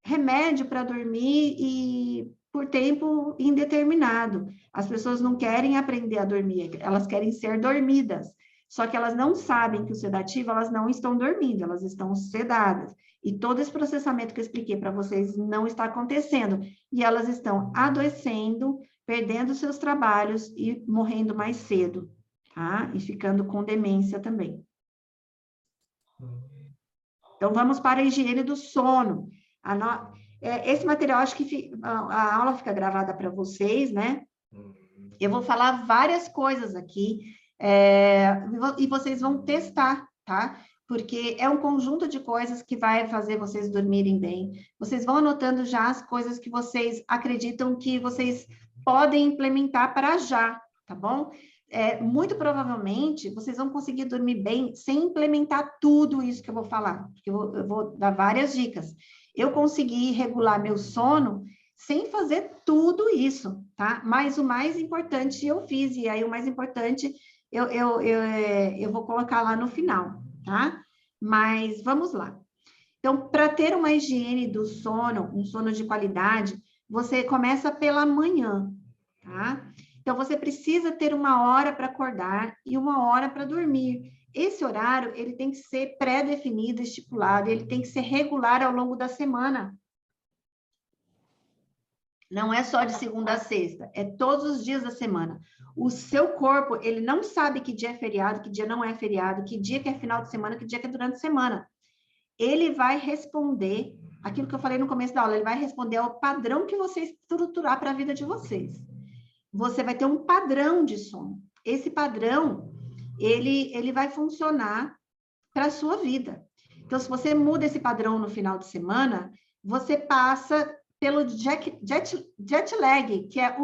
remédio para dormir e por tempo indeterminado. As pessoas não querem aprender a dormir, elas querem ser dormidas. Só que elas não sabem que o sedativo, elas não estão dormindo, elas estão sedadas. E todo esse processamento que eu expliquei para vocês não está acontecendo. E elas estão adoecendo, perdendo seus trabalhos e morrendo mais cedo, tá? E ficando com demência também. Então, vamos para a higiene do sono. Esse material, acho que a aula fica gravada para vocês, né? Eu vou falar várias coisas aqui, e vocês vão testar, tá? porque é um conjunto de coisas que vai fazer vocês dormirem bem. Vocês vão anotando já as coisas que vocês acreditam que vocês podem implementar para já, tá bom? Muito provavelmente, vocês vão conseguir dormir bem sem implementar tudo isso que eu vou falar, porque eu vou dar várias dicas. Eu consegui regular meu sono sem fazer tudo isso, tá? Mas o mais importante eu fiz, e aí o mais importante eu vou colocar lá no final, tá? Mas vamos lá. Então, para ter uma higiene do sono, um sono de qualidade, você começa pela manhã, tá? Então, você precisa ter uma hora para acordar e uma hora para dormir. Esse horário, ele tem que ser pré-definido, estipulado, ele tem que ser regular ao longo da semana. Não é só de segunda a sexta, é todos os dias da semana. O seu corpo, ele não sabe que dia é feriado, que dia não é feriado, que dia que é final de semana, que dia que é durante a semana. Ele vai responder, aquilo que eu falei no começo da aula, ele vai responder ao padrão que você estruturar para a vida de vocês. Você vai ter um padrão de sono. Esse padrão, ele vai funcionar para a sua vida. Então, se você muda esse padrão no final de semana, você passa pelo jet lag, que é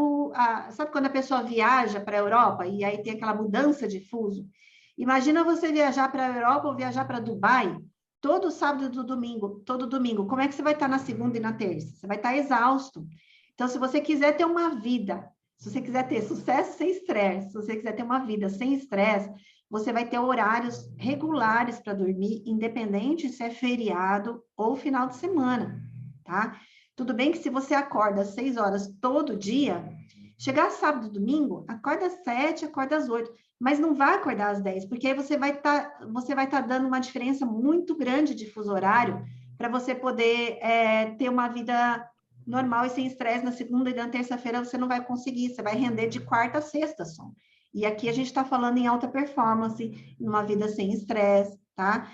sabe quando a pessoa viaja para a Europa e aí tem aquela mudança de fuso? Imagina você viajar para a Europa ou viajar para Dubai todo sábado e domingo, todo domingo. Como é que você vai estar na segunda e na terça? Você vai estar exausto. Então, se você quiser ter uma vida, se você quiser ter sucesso sem estresse, se você quiser ter uma vida sem estresse, você vai ter horários regulares para dormir, independente se é feriado ou final de semana, tá? Tudo bem que se você acorda às 6 horas todo dia, chegar sábado e domingo, acorda às 7, acorda às 8, mas não vai acordar às 10, porque aí você vai tá dando uma diferença muito grande de fuso horário para você poder ter uma vida normal e sem estresse. Na segunda e na terça-feira você não vai conseguir, você vai render de quarta a sexta só. E aqui a gente está falando em alta performance, numa vida sem estresse, tá?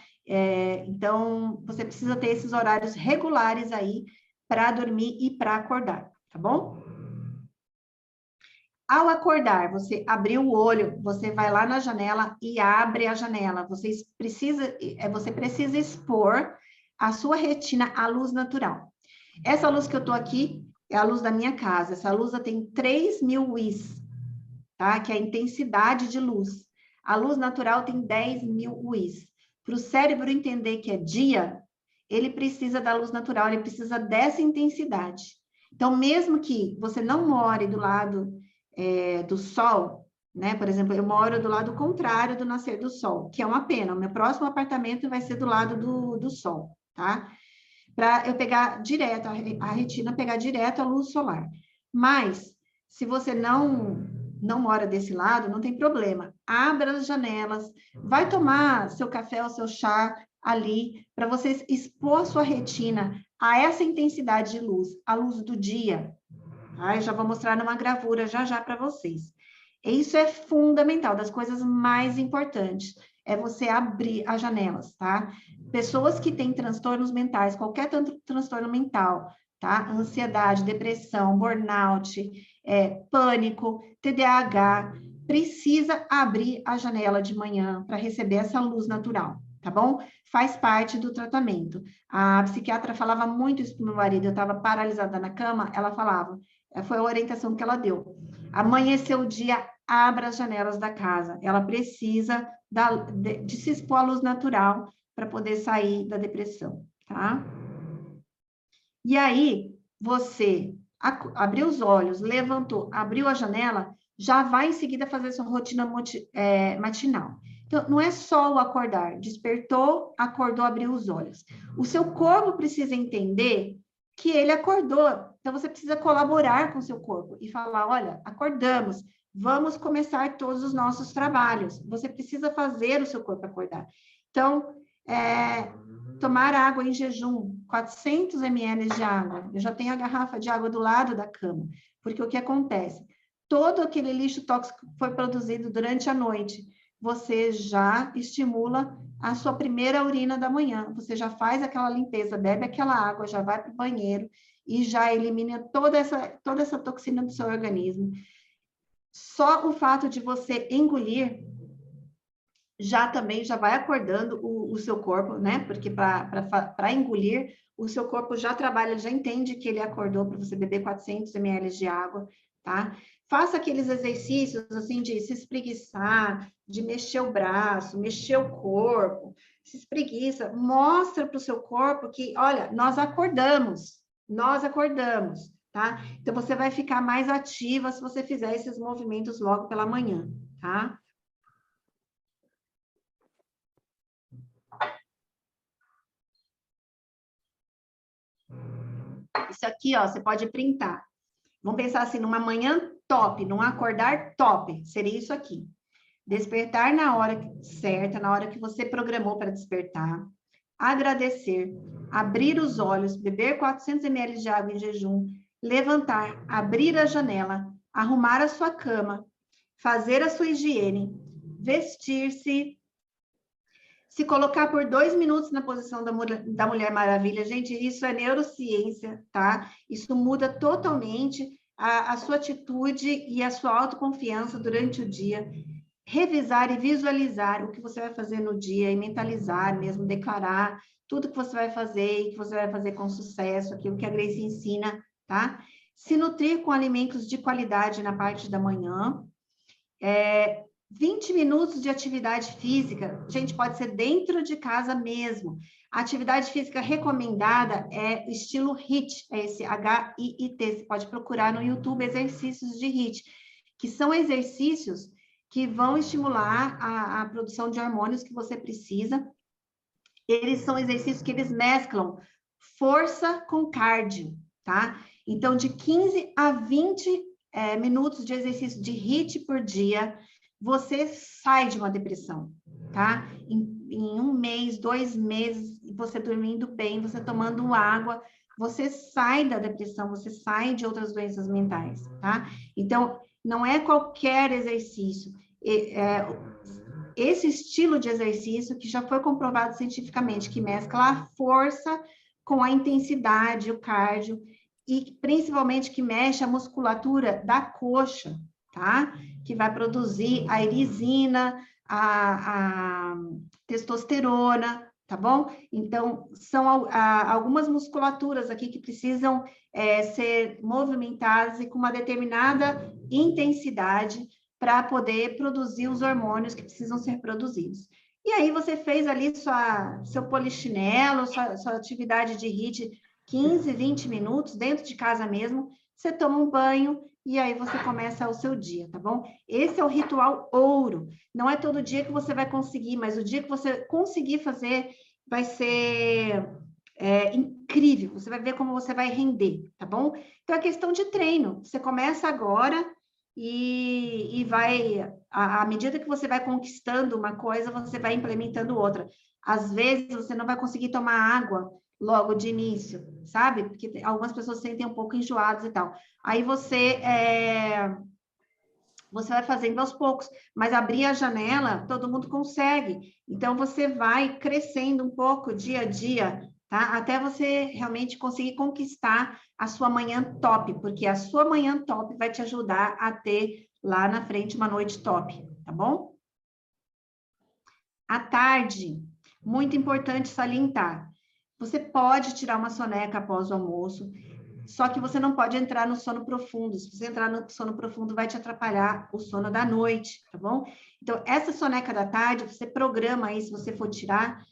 Então, você precisa ter esses horários regulares aí para dormir e para acordar, tá bom? Ao acordar, você abriu o olho, você vai lá na janela e abre a janela. Você precisa expor a sua retina à luz natural. Essa luz que eu estou aqui é a luz da minha casa. Essa luz tem 3.000 Ws, tá? Que é a intensidade de luz. A luz natural tem 10.000 Ws. Para o cérebro entender que é dia, ele precisa da luz natural, ele precisa dessa intensidade. Então, mesmo que você não more do lado do sol, né? Por exemplo, eu moro do lado contrário do nascer do sol, que é uma pena. O meu próximo apartamento vai ser do lado do sol, tá? Para eu pegar direto, a retina pegar direto a luz solar. Mas, se você não mora desse lado, não tem problema. Abra as janelas, vai tomar seu café ou seu chá ali, para você expor a sua retina a essa intensidade de luz, a luz do dia. Tá? Eu já vou mostrar numa gravura já para vocês. E isso é fundamental, das coisas mais importantes, é você abrir as janelas, tá? Pessoas que têm transtornos mentais, qualquer transtorno mental, tá? Ansiedade, depressão, burnout, pânico, TDAH, precisa abrir a janela de manhã para receber essa luz natural, tá bom? Faz parte do tratamento. A psiquiatra falava muito isso para o meu marido, eu estava paralisada na cama, ela falava, foi a orientação que ela deu. Amanheceu o dia, abra as janelas da casa. Ela precisa de se expor à luz natural para poder sair da depressão, tá? E aí, você abriu os olhos, levantou, abriu a janela, já vai em seguida fazer sua rotina matinal. Então, não é só o acordar, despertou, acordou, abriu os olhos. O seu corpo precisa entender que ele acordou. Então, você precisa colaborar com o seu corpo e falar, olha, acordamos, vamos começar todos os nossos trabalhos. Você precisa fazer o seu corpo acordar. Então, tomar água em jejum, 400 ml de água. Eu já tenho a garrafa de água do lado da cama, porque o que acontece? Todo aquele lixo tóxico que foi produzido durante a noite, você já estimula a sua primeira urina da manhã. Você já faz aquela limpeza, bebe aquela água, já vai para o banheiro e já elimina toda essa toxina do seu organismo. Só o fato de você engolir já também já vai acordando o seu corpo, né? Porque para engolir, o seu corpo já trabalha, já entende que ele acordou para você beber 400 ml de água, tá? Faça aqueles exercícios, assim, de se espreguiçar, de mexer o braço, mexer o corpo, se espreguiça, mostra para o seu corpo que, olha, nós acordamos, tá? Então, você vai ficar mais ativa se você fizer esses movimentos logo pela manhã, tá? Isso aqui, ó, você pode printar. Vamos pensar assim, numa manhã top, num acordar top, seria isso aqui. Despertar na hora certa, na hora que você programou para despertar. Agradecer, abrir os olhos, beber 400 ml de água em jejum, levantar, abrir a janela, arrumar a sua cama, fazer a sua higiene, vestir-se, se colocar por 2 minutos na posição da Mulher Maravilha. Gente, isso é neurociência, tá? Isso muda totalmente a sua atitude e a sua autoconfiança durante o dia. Revisar e visualizar o que você vai fazer no dia e mentalizar mesmo, declarar tudo que você vai fazer e que você vai fazer com sucesso, aquilo que a Grace ensina, tá? Se nutrir com alimentos de qualidade na parte da manhã. 20 minutos de atividade física, gente, pode ser dentro de casa mesmo. A atividade física recomendada é estilo HIIT, é esse HIIT, você pode procurar no YouTube exercícios de HIIT, que são exercícios que vão estimular a produção de hormônios que você precisa. Eles são exercícios que eles mesclam força com cardio, tá? Então, de 15 a 20 minutos de exercício de HIIT por dia, você sai de uma depressão, tá? Em 1 mês, 2 meses, você dormindo bem, você tomando água, você sai da depressão, você sai de outras doenças mentais, tá? Então, não é qualquer exercício. Esse estilo de exercício que já foi comprovado cientificamente, que mescla a força com a intensidade, o cardio, e principalmente que mexe a musculatura da coxa, tá? Que vai produzir a erisina, a testosterona, tá bom? Então, são algumas musculaturas aqui que precisam ser movimentadas e com uma determinada intensidade para poder produzir os hormônios que precisam ser produzidos. E aí você fez ali seu polichinelo, sua atividade de HIIT, 15, 20 minutos, dentro de casa mesmo, você toma um banho e aí você começa o seu dia, tá bom? Esse é o ritual ouro. Não é todo dia que você vai conseguir, mas o dia que você conseguir fazer vai ser incrível. Você vai ver como você vai render, tá bom? Então, é questão de treino. Você começa agora e vai... À medida que você vai conquistando uma coisa, você vai implementando outra. Às vezes, você não vai conseguir tomar água logo de início, sabe? Porque algumas pessoas se sentem um pouco enjoadas e tal. Aí você vai fazendo aos poucos, mas abrir a janela, todo mundo consegue. Então, você vai crescendo um pouco dia a dia, tá? Até você realmente conseguir conquistar a sua manhã top, porque a sua manhã top vai te ajudar a ter lá na frente uma noite top, tá bom? À tarde, muito importante salientar. Você pode tirar uma soneca após o almoço, só que você não pode entrar no sono profundo. Se você entrar no sono profundo, vai te atrapalhar o sono da noite, tá bom? Então, essa soneca da tarde, você programa aí, se você for tirar,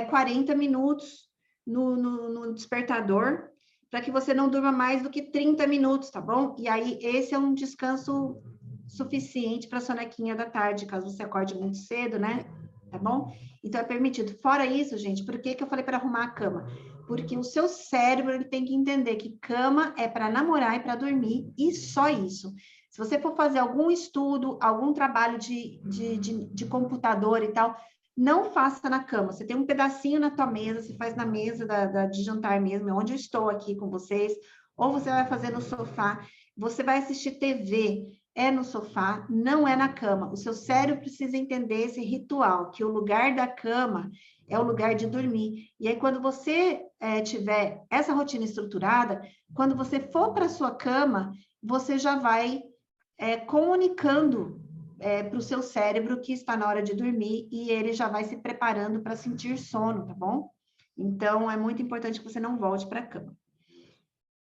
40 minutos no despertador, para que você não durma mais do que 30 minutos, tá bom? E aí, esse é um descanso suficiente para a sonequinha da tarde, caso você acorde muito cedo, né? Tá bom? Então, é permitido. Fora isso, gente, por que eu falei para arrumar a cama? Porque o seu cérebro ele tem que entender que cama é para namorar e para dormir, e só isso. Se você for fazer algum estudo, algum trabalho de computador e tal, não faça na cama. Você tem um pedacinho na tua mesa, você faz na mesa de jantar mesmo, é onde eu estou aqui com vocês, ou você vai fazer no sofá, você vai assistir TV, é no sofá, não é na cama. O seu cérebro precisa entender esse ritual, que o lugar da cama é o lugar de dormir. E aí, quando você tiver essa rotina estruturada, quando você for para a sua cama, você já vai comunicando para o seu cérebro que está na hora de dormir e ele já vai se preparando para sentir sono, tá bom? Então, é muito importante que você não volte para a cama.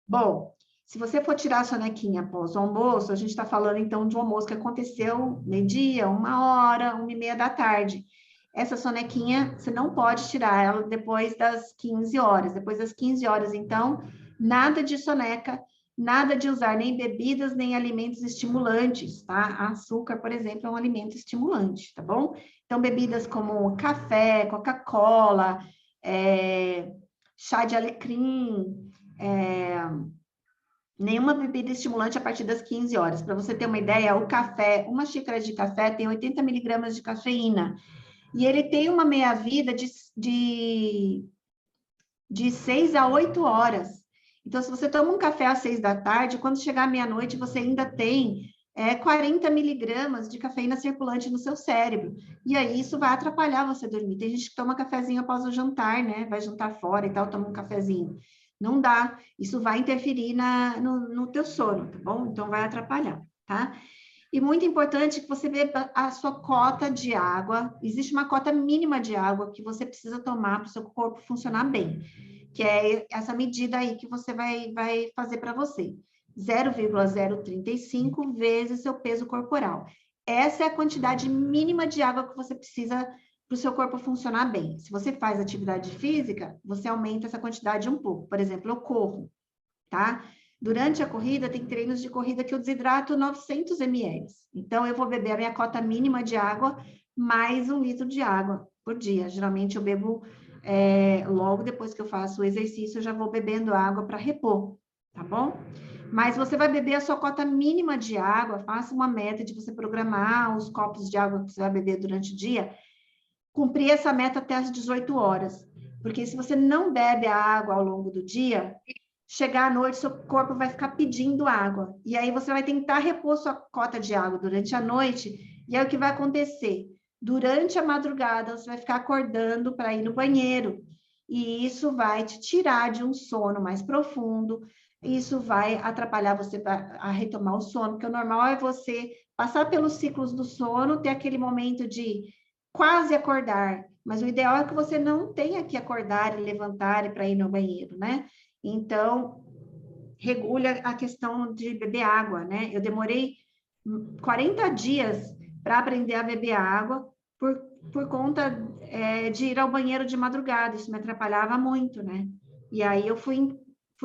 Bom, se você for tirar a sonequinha após o almoço, a gente está falando, então, de um almoço que aconteceu meio-dia, 1h, 1h30 da tarde. Essa sonequinha, você não pode tirar ela depois das 15 horas. Depois das 15 horas, então, nada de soneca, nada de usar nem bebidas, nem alimentos estimulantes, tá? Açúcar, por exemplo, é um alimento estimulante, tá bom? Então, bebidas como café, Coca-Cola, chá de alecrim, nenhuma bebida estimulante a partir das 15 horas. Para você ter uma ideia, o café, uma xícara de café tem 80 miligramas de cafeína. E ele tem uma meia-vida de 6 a 8 horas. Então, se você toma um café às 6 da tarde, quando chegar à meia-noite, você ainda tem 40 miligramas de cafeína circulante no seu cérebro. E aí, isso vai atrapalhar você dormir. Tem gente que toma cafezinho após o jantar, né? Vai jantar fora e tal, toma um cafezinho. Não dá. Isso vai interferir no teu sono, tá bom? Então, vai atrapalhar, tá? E muito importante que você beba a sua cota de água. Existe uma cota mínima de água que você precisa tomar para o seu corpo funcionar bem, que é essa medida aí que você vai fazer para você. 0,035 vezes seu peso corporal. Essa é a quantidade mínima de água que você precisa para o seu corpo funcionar bem. Se você faz atividade física, você aumenta essa quantidade um pouco. Por exemplo, eu corro, tá? Durante a corrida, tem treinos de corrida que eu desidrato 900 ml. Então, eu vou beber a minha cota mínima de água, mais 1 litro de água por dia. Geralmente, eu bebo logo depois que eu faço o exercício, eu já vou bebendo água para repor, tá bom? Mas você vai beber a sua cota mínima de água, faça uma meta de você programar os copos de água que você vai beber durante o dia, cumprir essa meta até as 18 horas. Porque se você não bebe a água ao longo do dia, chegar à noite, seu corpo vai ficar pedindo água. E aí você vai tentar repor sua cota de água durante a noite, e aí o que vai acontecer? Durante a madrugada, você vai ficar acordando para ir no banheiro, e isso vai te tirar de um sono mais profundo, isso vai atrapalhar você a retomar o sono, porque o normal é você passar pelos ciclos do sono, ter aquele momento de quase acordar, mas o ideal é que você não tenha que acordar e levantar para ir no banheiro, né? Então, regule a questão de beber água, né? Eu demorei 40 dias para aprender a beber água por conta de ir ao banheiro de madrugada. Isso me atrapalhava muito, né? E aí eu fui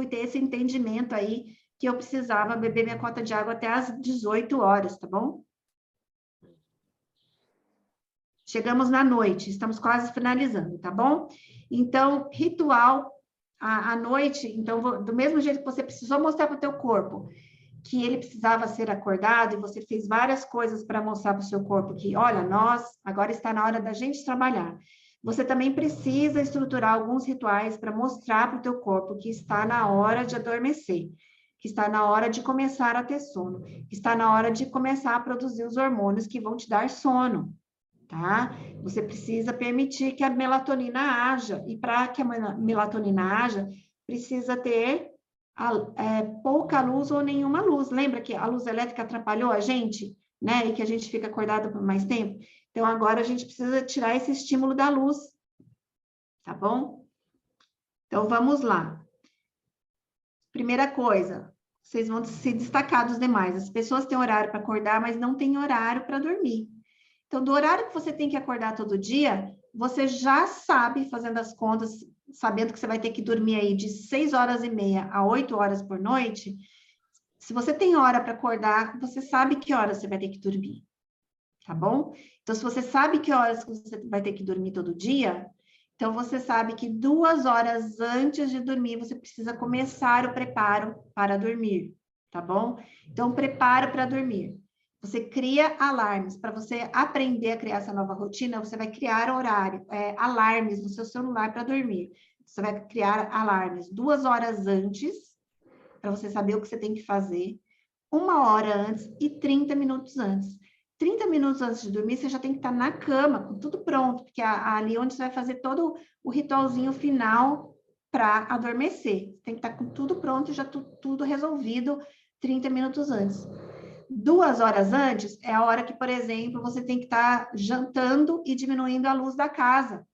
ter esse entendimento aí que eu precisava beber minha cota de água até às 18 horas, tá bom? Chegamos na noite, estamos quase finalizando, tá bom? Então, ritual à noite, então, do mesmo jeito que você precisou mostrar para o teu corpo que ele precisava ser acordado, e você fez várias coisas para mostrar para o seu corpo que, olha, agora está na hora da gente trabalhar. Você também precisa estruturar alguns rituais para mostrar para o teu corpo que está na hora de adormecer, que está na hora de começar a ter sono, que está na hora de começar a produzir os hormônios que vão te dar sono. Tá? Você precisa permitir que a melatonina haja, e para que a melatonina haja, precisa ter pouca luz ou nenhuma luz. Lembra que a luz elétrica atrapalhou a gente, né? E que a gente fica acordado por mais tempo? Então, agora a gente precisa tirar esse estímulo da luz, tá bom? Então, vamos lá. Primeira coisa, vocês vão se destacar dos demais. As pessoas têm horário para acordar, mas não têm horário para dormir. Então, do horário que você tem que acordar todo dia, você já sabe, fazendo as contas, sabendo que você vai ter que dormir aí de 6h30 a 8 horas por noite. Se você tem hora para acordar, você sabe que horas você vai ter que dormir, tá bom? Então, se você sabe que horas você vai ter que dormir todo dia, então você sabe que 2 horas antes de dormir, você precisa começar o preparo para dormir, tá bom? Então, preparo para dormir. Você cria alarmes. Para você aprender a criar essa nova rotina, você vai criar alarmes no seu celular para dormir. Você vai criar alarmes 2 horas antes, para você saber o que você tem que fazer, 1 hora antes e 30 minutos antes. 30 minutos antes de dormir, você já tem que estar na cama, com tudo pronto, porque ali onde você vai fazer todo o ritualzinho final para adormecer. Tem que estar com tudo pronto, já tudo resolvido 30 minutos antes. 2 horas antes é a hora que, por exemplo, você tem que estar jantando e diminuindo a luz da casa,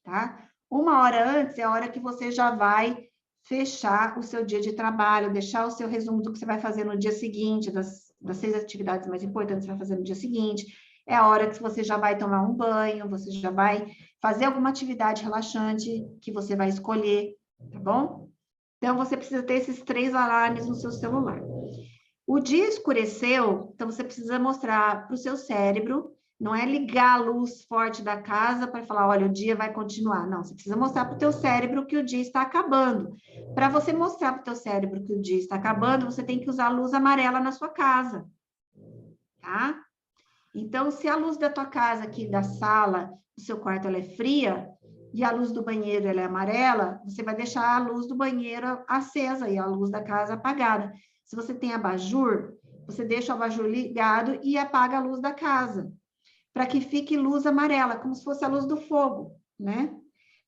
tá? 1 hora antes é a hora que você já vai fechar o seu dia de trabalho, deixar o seu resumo do que você vai fazer no dia seguinte, das 6 atividades mais importantes que você vai fazer no dia seguinte. É a hora que você já vai tomar um banho, você já vai fazer alguma atividade relaxante que você vai escolher, tá bom? Então, você precisa ter esses 3 alarmes no seu celular. O dia escureceu, então você precisa mostrar para o seu cérebro, não é ligar a luz forte da casa para falar, olha, o dia vai continuar. Não, você precisa mostrar para o teu cérebro que o dia está acabando. Para você mostrar para o teu cérebro que o dia está acabando, você tem que usar a luz amarela na sua casa, tá? Então, se a luz da tua casa aqui, da sala, do seu quarto, ela é fria, e a luz do banheiro ela é amarela, você vai deixar a luz do banheiro acesa e a luz da casa apagada. Se você tem abajur, você deixa o abajur ligado e apaga a luz da casa, para que fique luz amarela, como se fosse a luz do fogo, né?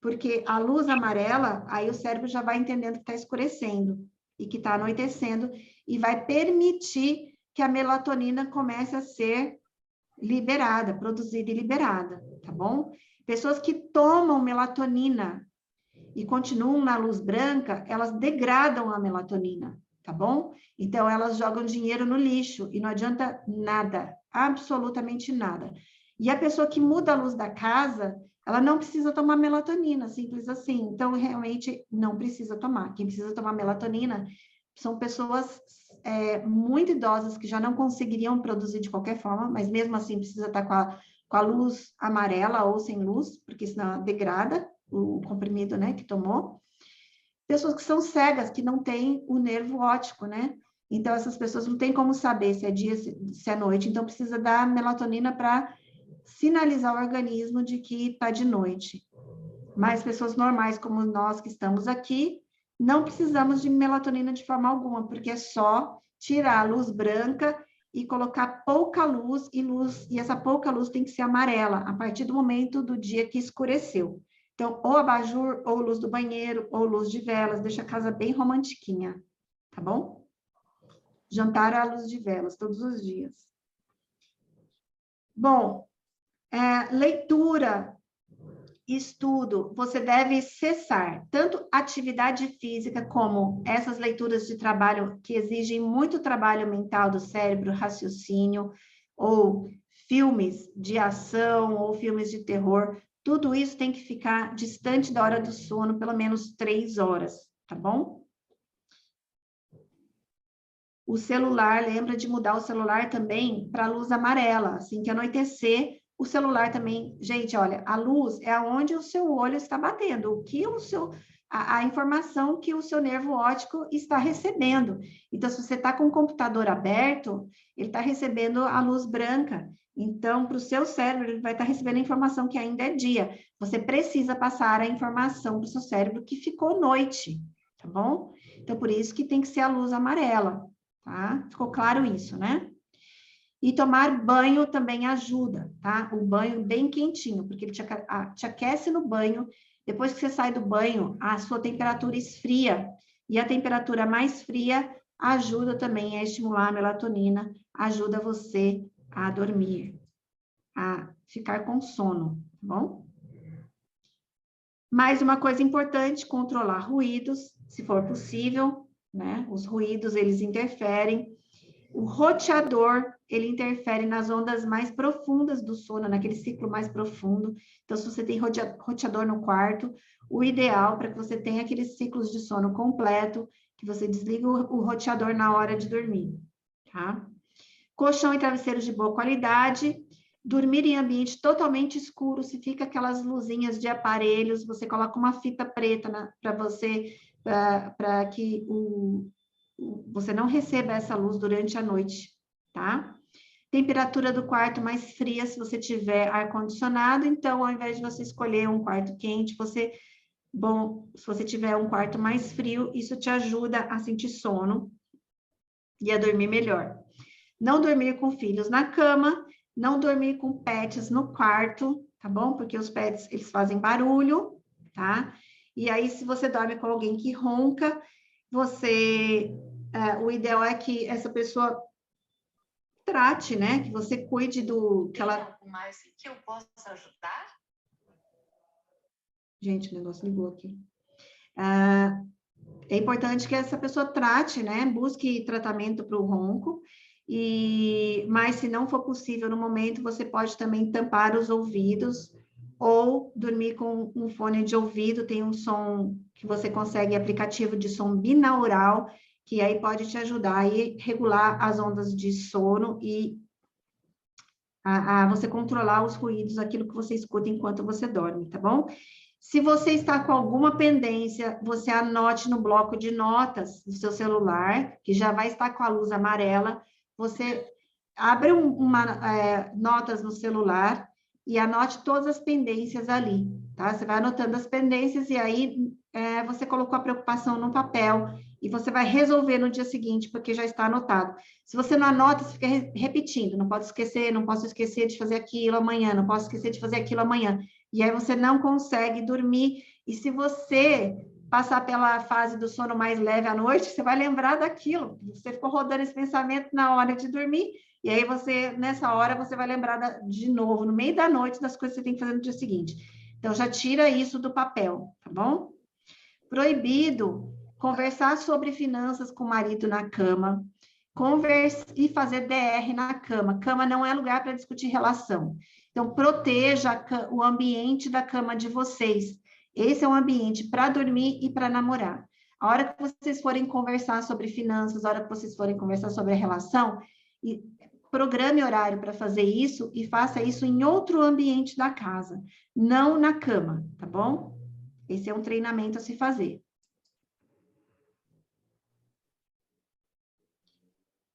Porque a luz amarela, aí o cérebro já vai entendendo que está escurecendo e que está anoitecendo, e vai permitir que a melatonina comece a ser liberada, produzida e liberada, tá bom? Pessoas que tomam melatonina e continuam na luz branca, elas degradam a melatonina, tá bom? Então, elas jogam dinheiro no lixo e não adianta nada, absolutamente nada. E a pessoa que muda a luz da casa, ela não precisa tomar melatonina, simples assim. Então, realmente, não precisa tomar. Quem precisa tomar melatonina são pessoas muito idosas que já não conseguiriam produzir de qualquer forma, mas mesmo assim precisa estar com a luz amarela ou sem luz, porque senão degrada o comprimido, né, que tomou. Pessoas que são cegas, que não têm o nervo óptico, né? Então, essas pessoas não têm como saber se é dia, se é noite, então precisa dar melatonina para sinalizar o organismo de que está de noite. Mas pessoas normais como nós que estamos aqui, não precisamos de melatonina de forma alguma, porque é só tirar a luz branca e colocar pouca luz, e essa pouca luz tem que ser amarela, a partir do momento do dia que escureceu. Então, ou abajur, ou luz do banheiro, ou luz de velas, deixa a casa bem romantiquinha, tá bom? Jantar à luz de velas, todos os dias. Bom, leitura, estudo, você deve cessar tanto atividade física como essas leituras de trabalho que exigem muito trabalho mental do cérebro, raciocínio, ou filmes de ação, ou filmes de terror, tudo isso tem que ficar distante da hora do sono, pelo menos 3 horas, tá bom? O celular, lembra de mudar o celular também para a luz amarela, assim que anoitecer, o celular também, gente, olha, a luz é aonde o seu olho está batendo, o que a informação que o seu nervo óptico está recebendo. Então, se você está com o computador aberto, ele está recebendo a luz branca. Então, para o seu cérebro, ele vai estar recebendo a informação que ainda é dia. Você precisa passar a informação para o seu cérebro que ficou noite, tá bom? Então, por isso que tem que ser a luz amarela, tá? Ficou claro isso, né? E tomar banho também ajuda, tá? O banho bem quentinho, porque ele te aquece no banho. Depois que você sai do banho, a sua temperatura esfria. E a temperatura mais fria ajuda também a estimular a melatonina, ajuda você a dormir, a ficar com sono, tá bom? Mais uma coisa importante, controlar ruídos, se for possível, né? Os ruídos, eles interferem. O roteador, ele interfere nas ondas mais profundas do sono, naquele ciclo mais profundo. Então, se você tem roteador no quarto, o ideal para que você tenha aqueles ciclos de sono completo, que você desliga o roteador na hora de dormir, tá? Colchão e travesseiros de boa qualidade. Dormir em ambiente totalmente escuro, se fica aquelas luzinhas de aparelhos, você coloca uma fita preta para você, para que você não receba essa luz durante a noite, tá? Temperatura do quarto mais fria, se você tiver ar-condicionado, então, ao invés de você escolher um quarto quente, se você tiver um quarto mais frio, isso te ajuda a sentir sono e a dormir melhor. Não dormir com filhos na cama, não dormir com pets no quarto, tá bom? Porque os pets, eles fazem barulho, tá? E aí, se você dorme com alguém que ronca, o ideal é que essa pessoa trate, né? Que você cuide do... Que ela... Tem algo mais em que eu possa ajudar? Gente, o negócio ligou aqui. É importante que essa pessoa trate, né? Busque tratamento para o ronco. Mas se não for possível no momento, você pode também tampar os ouvidos ou dormir com um fone de ouvido. Tem um som que você consegue, aplicativo de som binaural, que aí pode te ajudar a regular as ondas de sono e a você controlar os ruídos, aquilo que você escuta enquanto você dorme, tá bom? Se você está com alguma pendência, você anote no bloco de notas do seu celular, que já vai estar com a luz amarela. Você abre notas no celular e anote todas as pendências ali, tá? Você vai anotando as pendências e aí você colocou a preocupação no papel e você vai resolver no dia seguinte, porque já está anotado. Se você não anota, você fica repetindo. Não posso esquecer, não posso esquecer de fazer aquilo amanhã, não posso esquecer de fazer aquilo amanhã. E aí você não consegue dormir. E se você passar pela fase do sono mais leve à noite, você vai lembrar daquilo. Você ficou rodando esse pensamento na hora de dormir, e aí nessa hora, você vai lembrar de novo, no meio da noite, das coisas que você tem que fazer no dia seguinte. Então, já tira isso do papel, tá bom? Proibido conversar sobre finanças com o marido na cama, e fazer DR na cama. Cama não é lugar para discutir relação. Então, proteja o ambiente da cama de vocês. Esse é um ambiente para dormir e para namorar. A hora que vocês forem conversar sobre finanças, a hora que vocês forem conversar sobre a relação, programe horário para fazer isso e faça isso em outro ambiente da casa, não na cama, tá bom? Esse é um treinamento a se fazer.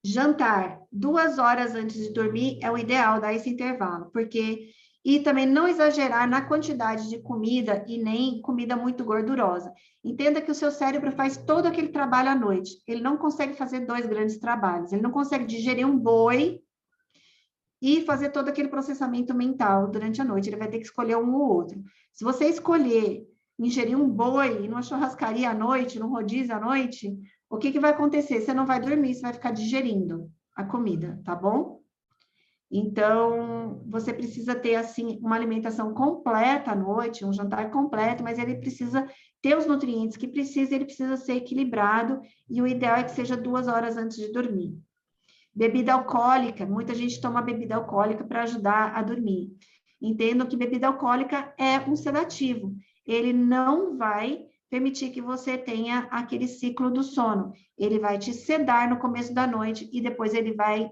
Jantar 2 horas antes de dormir é o ideal, dar esse intervalo, porque... E também não exagerar na quantidade de comida e nem comida muito gordurosa. Entenda que o seu cérebro faz todo aquele trabalho à noite. Ele não consegue fazer 2 grandes trabalhos. Ele não consegue digerir um boi e fazer todo aquele processamento mental durante a noite. Ele vai ter que escolher um ou outro. Se você escolher ingerir um boi numa churrascaria à noite, num rodízio à noite, o que vai acontecer? Você não vai dormir, você vai ficar digerindo a comida, tá bom? Então, você precisa ter, assim, uma alimentação completa à noite, um jantar completo, mas ele precisa ter os nutrientes que precisa, ele precisa ser equilibrado, e o ideal é que seja 2 horas antes de dormir. Bebida alcoólica, muita gente toma bebida alcoólica para ajudar a dormir. Entendam que bebida alcoólica é um sedativo, ele não vai permitir que você tenha aquele ciclo do sono. Ele vai te sedar no começo da noite e depois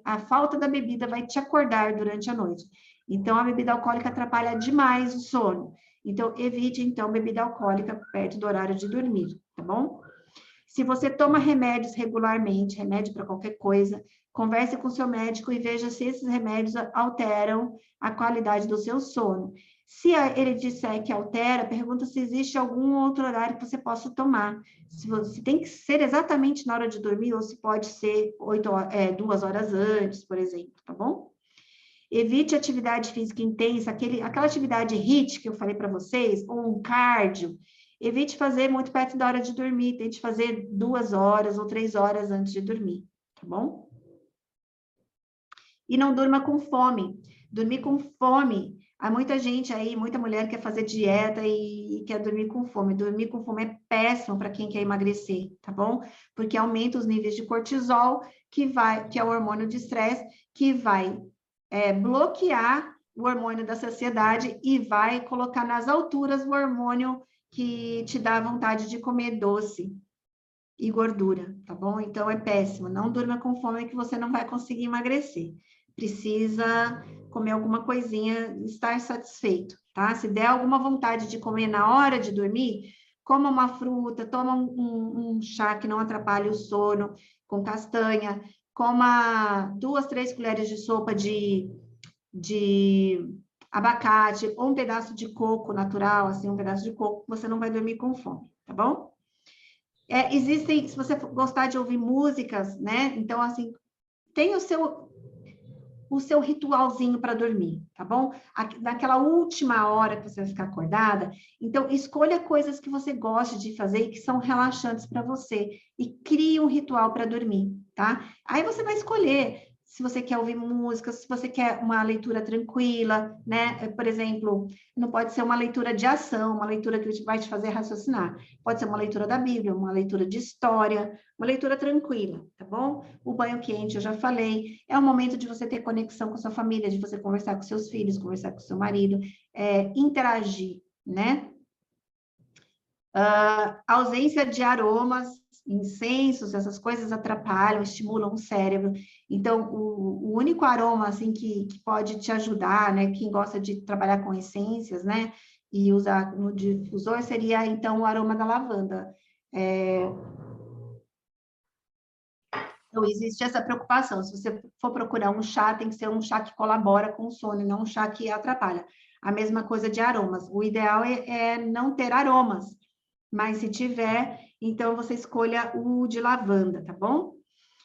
a falta da bebida vai te acordar durante a noite. Então, a bebida alcoólica atrapalha demais o sono. Então, evite, então, bebida alcoólica perto do horário de dormir, tá bom? Se você toma remédios regularmente, remédio para qualquer coisa, converse com seu médico e veja se esses remédios alteram a qualidade do seu sono. Se ele disser que altera, pergunta se existe algum outro horário que você possa tomar. Se tem que ser exatamente na hora de dormir, ou se pode ser 2 horas antes, por exemplo, tá bom? Evite atividade física intensa, aquela atividade HIIT que eu falei para vocês, ou um cardio. Evite fazer muito perto da hora de dormir, tente fazer 2 horas ou 3 horas antes de dormir, tá bom? E não durma com fome. Dormir com fome, há muita gente aí, muita mulher quer fazer dieta e quer dormir com fome. Dormir com fome é péssimo para quem quer emagrecer, tá bom? Porque aumenta os níveis de cortisol, que é o hormônio de estresse, que vai bloquear o hormônio da saciedade e vai colocar nas alturas o hormônio que te dá vontade de comer doce e gordura, tá bom? Então, é péssimo. Não durma com fome que você não vai conseguir emagrecer. Precisa comer alguma coisinha, estar satisfeito, tá? Se der alguma vontade de comer na hora de dormir, coma uma fruta, toma um chá que não atrapalhe o sono, com castanha, coma 2, 3 colheres de sopa de abacate, ou um pedaço de coco natural, assim, um pedaço de coco, você não vai dormir com fome, tá bom? Existem, se você gostar de ouvir músicas, né? Então, assim, tem o seu ritualzinho para dormir, tá bom? Naquela última hora que você vai ficar acordada, então escolha coisas que você goste de fazer e que são relaxantes para você e crie um ritual para dormir, tá? Aí você vai escolher se você quer ouvir música, se você quer uma leitura tranquila, né? Por exemplo, não pode ser uma leitura de ação, uma leitura que vai te fazer raciocinar. Pode ser uma leitura da Bíblia, uma leitura de história, uma leitura tranquila, tá bom? O banho quente, eu já falei, é um momento de você ter conexão com a sua família, de você conversar com seus filhos, conversar com seu marido, interagir, né? Ausência de aromas, incensos, essas coisas atrapalham, estimulam o cérebro. Então, o único aroma, assim, que pode te ajudar, né, quem gosta de trabalhar com essências, né, e usar no difusor, seria, então, o aroma da lavanda. Então, existe essa preocupação. Se você for procurar um chá, tem que ser um chá que colabora com o sono, e não um chá que atrapalha. A mesma coisa de aromas. O ideal é não ter aromas, mas se tiver, então você escolha o de lavanda, tá bom?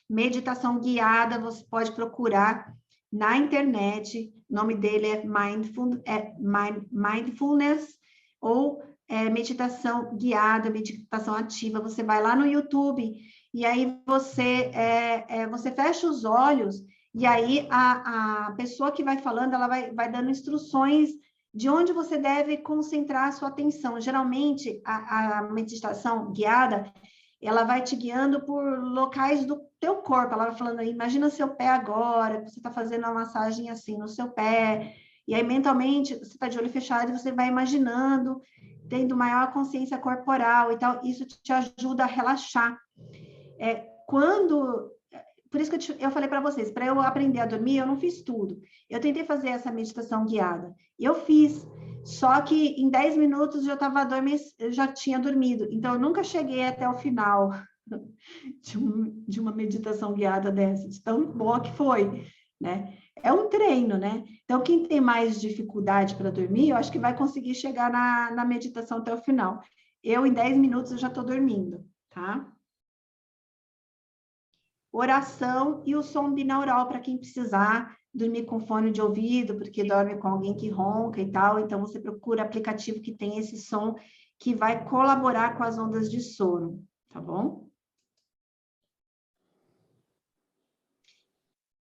Meditação guiada, você pode procurar na internet, o nome dele é Mindfulness, ou meditação guiada, meditação ativa, você vai lá no YouTube, e aí você fecha os olhos, e aí a pessoa que vai falando, ela vai dando instruções de onde você deve concentrar a sua atenção. Geralmente, a meditação guiada, ela vai te guiando por locais do teu corpo. Ela vai falando aí, imagina seu pé agora, você está fazendo uma massagem assim no seu pé. E aí, mentalmente, você está de olho fechado e você vai imaginando, tendo maior consciência corporal e tal. Isso te ajuda a relaxar. Por isso que eu falei para vocês, para eu aprender a dormir, eu não fiz tudo. Eu tentei fazer essa meditação guiada. Eu fiz, só que em 10 minutos eu já tinha dormido. Então, eu nunca cheguei até o final de uma meditação guiada dessa, de tão boa que foi, né? É um treino, né? Então, quem tem mais dificuldade para dormir, eu acho que vai conseguir chegar na meditação até o final. Eu, em 10 minutos, eu já estou dormindo, tá? Oração e o som binaural para quem precisar dormir com fone de ouvido, porque dorme com alguém que ronca e tal. Então, você procura aplicativo que tem esse som que vai colaborar com as ondas de sono, tá bom?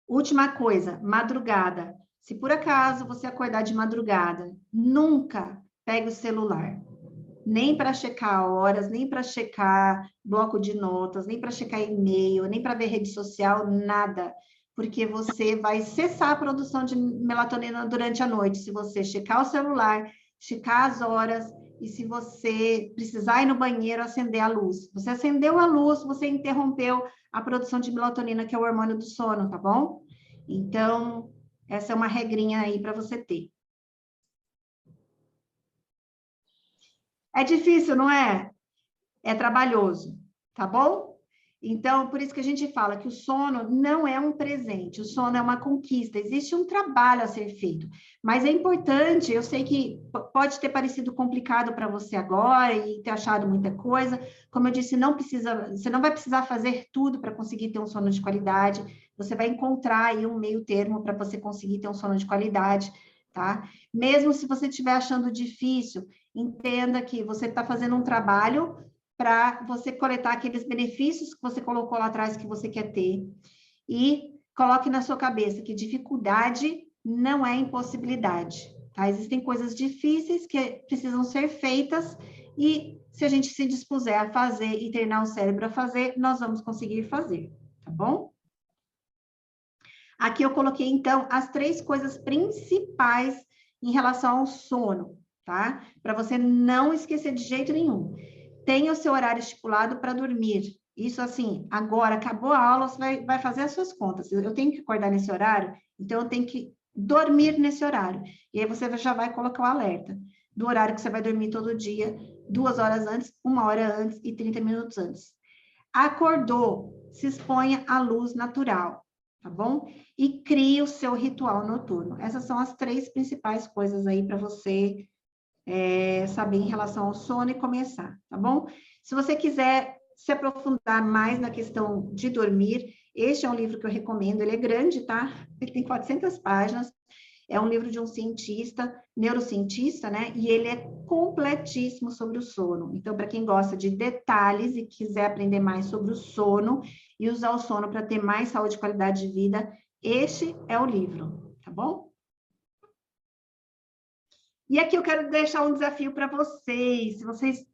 Última coisa, madrugada. Se por acaso você acordar de madrugada, nunca pegue o celular. Nem para checar horas, nem para checar bloco de notas, nem para checar e-mail, nem para ver rede social, nada. Porque você vai cessar a produção de melatonina durante a noite. Se você checar o celular, checar as horas, e se você precisar ir no banheiro, acender a luz. Você acendeu a luz, você interrompeu a produção de melatonina, que é o hormônio do sono, tá bom? Então, essa é uma regrinha aí para você ter. É difícil, não é? É trabalhoso, tá bom? Então, por isso que a gente fala que o sono não é um presente, o sono é uma conquista, existe um trabalho a ser feito. Mas é importante, eu sei que pode ter parecido complicado para você agora e ter achado muita coisa. Como eu disse, você não vai precisar fazer tudo para conseguir ter um sono de qualidade, você vai encontrar aí um meio termo para você conseguir ter um sono de qualidade, tá? Mesmo se você estiver achando difícil, entenda que você está fazendo um trabalho para você coletar aqueles benefícios que você colocou lá atrás que você quer ter. E coloque na sua cabeça que dificuldade não é impossibilidade, tá? Existem coisas difíceis que precisam ser feitas e se a gente se dispuser a fazer e treinar o cérebro a fazer, nós vamos conseguir fazer, tá bom? Aqui eu coloquei, então, as 3 coisas principais em relação ao sono, tá? Para você não esquecer de jeito nenhum. Tenha o seu horário estipulado para dormir. Isso, assim, agora, acabou a aula, você vai fazer as suas contas. Eu tenho que acordar nesse horário, então eu tenho que dormir nesse horário. E aí você já vai colocar o alerta do horário que você vai dormir todo dia, 2 horas antes, 1 hora antes e 30 minutos antes. Acordou, se exponha à luz natural, tá bom? E crie o seu ritual noturno. Essas são as 3 principais coisas aí para você saber em relação ao sono e começar, tá bom? Se você quiser se aprofundar mais na questão de dormir, este é um livro que eu recomendo, ele é grande, tá? Ele tem 400 páginas, é um livro de um cientista, neurocientista, né? E ele é completíssimo sobre o sono. Então, para quem gosta de detalhes e quiser aprender mais sobre o sono e usar o sono para ter mais saúde e qualidade de vida, Este é o livro, tá bom? E aqui eu quero deixar um desafio para vocês. Se vocês,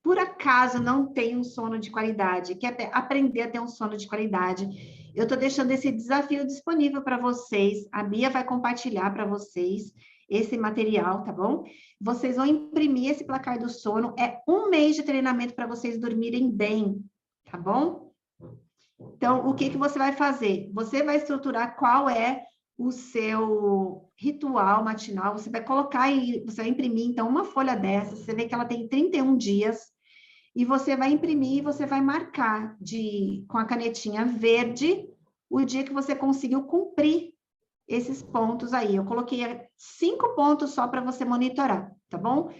por acaso, não têm um sono de qualidade, quer aprender a ter um sono de qualidade, eu estou deixando esse desafio disponível para vocês. A Bia vai compartilhar para vocês esse material, tá bom? Vocês vão imprimir esse placar do sono. É 1 mês de treinamento para vocês dormirem bem, tá bom? Então, o que você vai fazer? Você vai estruturar qual é o seu ritual matinal. Você vai colocar aí, você vai imprimir, então, uma folha dessa. Você vê que ela tem 31 dias. E você vai imprimir e você vai marcar com a canetinha verde o dia que você conseguiu cumprir esses pontos aí. Eu coloquei 5 pontos só para você monitorar, tá bom?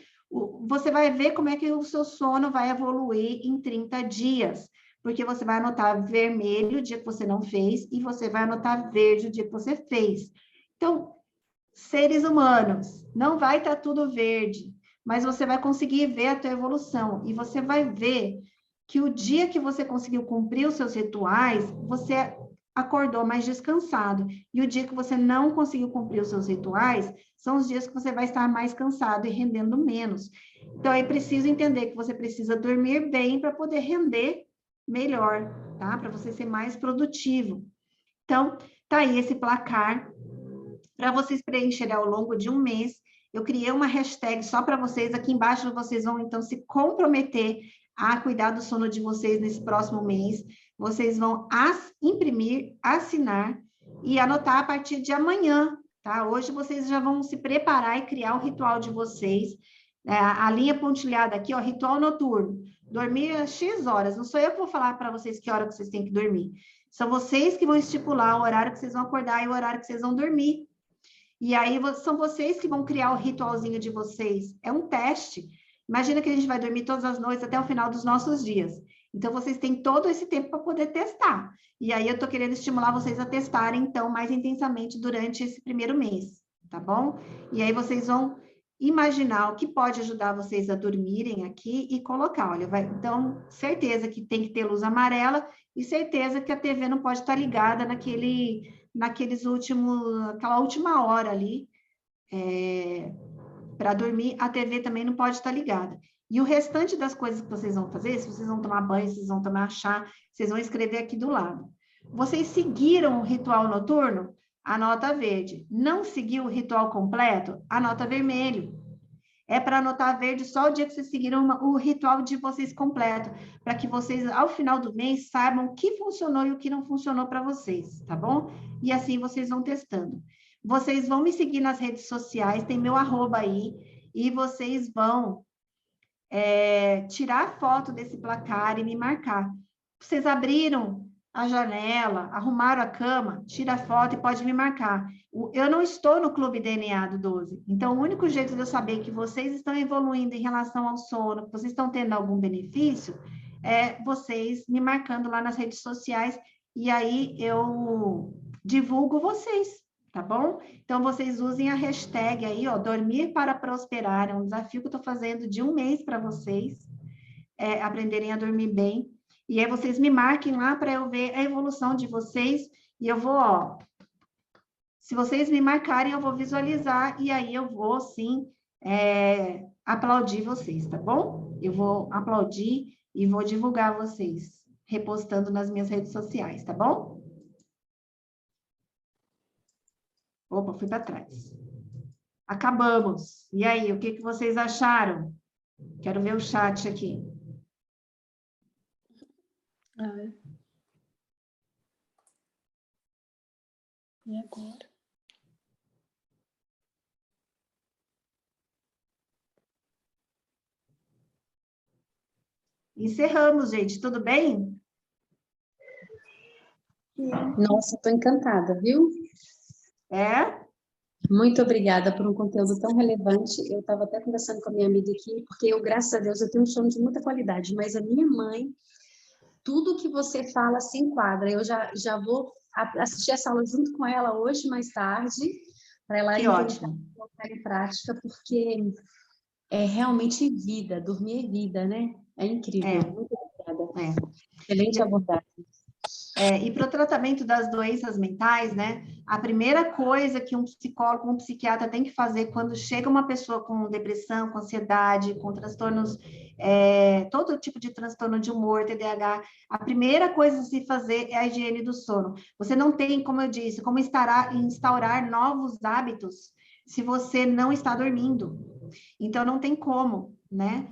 Você vai ver como é que o seu sono vai evoluir em 30 dias, porque você vai anotar vermelho o dia que você não fez e você vai anotar verde o dia que você fez. Então, seres humanos, não vai estar tudo verde, mas você vai conseguir ver a tua evolução e você vai ver que o dia que você conseguiu cumprir os seus rituais, você acordou mais descansado. E o dia que você não conseguiu cumprir os seus rituais, são os dias que você vai estar mais cansado e rendendo menos. Então, é preciso entender que você precisa dormir bem para poder render melhor, tá? Para você ser mais produtivo. Então, tá aí esse placar para vocês preencherem ao longo de 1 mês. Eu criei uma hashtag só para vocês. Aqui embaixo vocês vão, então, se comprometer a cuidar do sono de vocês nesse próximo mês. Vocês vão imprimir, assinar e anotar a partir de amanhã, tá? Hoje vocês já vão se preparar e criar o ritual de vocês. A linha pontilhada aqui, ó, ritual noturno. Dormir às X horas. Não sou eu que vou falar para vocês que hora que vocês têm que dormir. São vocês que vão estipular o horário que vocês vão acordar e o horário que vocês vão dormir. E aí são vocês que vão criar o ritualzinho de vocês. É um teste. Imagina que a gente vai dormir todas as noites até o final dos nossos dias. Então, vocês têm todo esse tempo para poder testar. E aí, eu estou querendo estimular vocês a testarem, então, mais intensamente durante esse primeiro mês, tá bom? E aí, vocês vão imaginar o que pode ajudar vocês a dormirem aqui e colocar. Olha, então, certeza que tem que ter luz amarela e certeza que a TV não pode estar ligada aquela última hora ali, para dormir, a TV também não pode estar ligada. E o restante das coisas que vocês vão fazer, se vocês vão tomar banho, se vocês vão tomar chá, vocês vão escrever aqui do lado. Vocês seguiram o ritual noturno? A nota verde. Não seguiu o ritual completo? A nota vermelho. É para anotar verde só o dia que vocês seguiram o ritual de vocês completo, para que vocês, ao final do mês, saibam o que funcionou e o que não funcionou para vocês, tá bom? E assim vocês vão testando. Vocês vão me seguir nas redes sociais, tem meu @ aí, e vocês vão tirar foto desse placar e me marcar. Vocês abriram a janela, arrumaram a cama, tira a foto e pode me marcar. Eu não estou no Clube DNA do 12, então o único jeito de eu saber que vocês estão evoluindo em relação ao sono, que vocês estão tendo algum benefício, é vocês me marcando lá nas redes sociais, e aí eu divulgo vocês, tá bom? Então, vocês usem a hashtag aí, ó, dormir para prosperar, é um desafio que eu estou fazendo de 1 mês para vocês, aprenderem a dormir bem. E aí vocês me marquem lá para eu ver a evolução de vocês. E eu vou, ó, se vocês me marcarem, eu vou visualizar e aí eu vou, sim, aplaudir vocês, tá bom? Eu vou aplaudir e vou divulgar vocês, repostando nas minhas redes sociais, tá bom? Opa, fui para trás. Acabamos. E aí, o que vocês acharam? Quero ver o chat aqui. E agora? Encerramos, gente. Tudo bem? Nossa, estou encantada, viu? Muito obrigada por um conteúdo tão relevante. Eu estava até conversando com a minha amiga aqui, porque eu, graças a Deus, eu tenho um sono de muita qualidade, mas a minha mãe, tudo que você fala se enquadra. Eu já vou assistir essa aula junto com ela hoje, mais tarde, para ela colocar em prática, porque é realmente vida, dormir é vida, né? É incrível. Muito obrigada. Excelente abordagem. E para o tratamento das doenças mentais, né, a primeira coisa que um psicólogo, um psiquiatra tem que fazer quando chega uma pessoa com depressão, com ansiedade, com transtornos, todo tipo de transtorno de humor, TDAH, a primeira coisa a se fazer é a higiene do sono. Você não tem, como eu disse, como instaurar novos hábitos se você não está dormindo. Então, não tem como, né?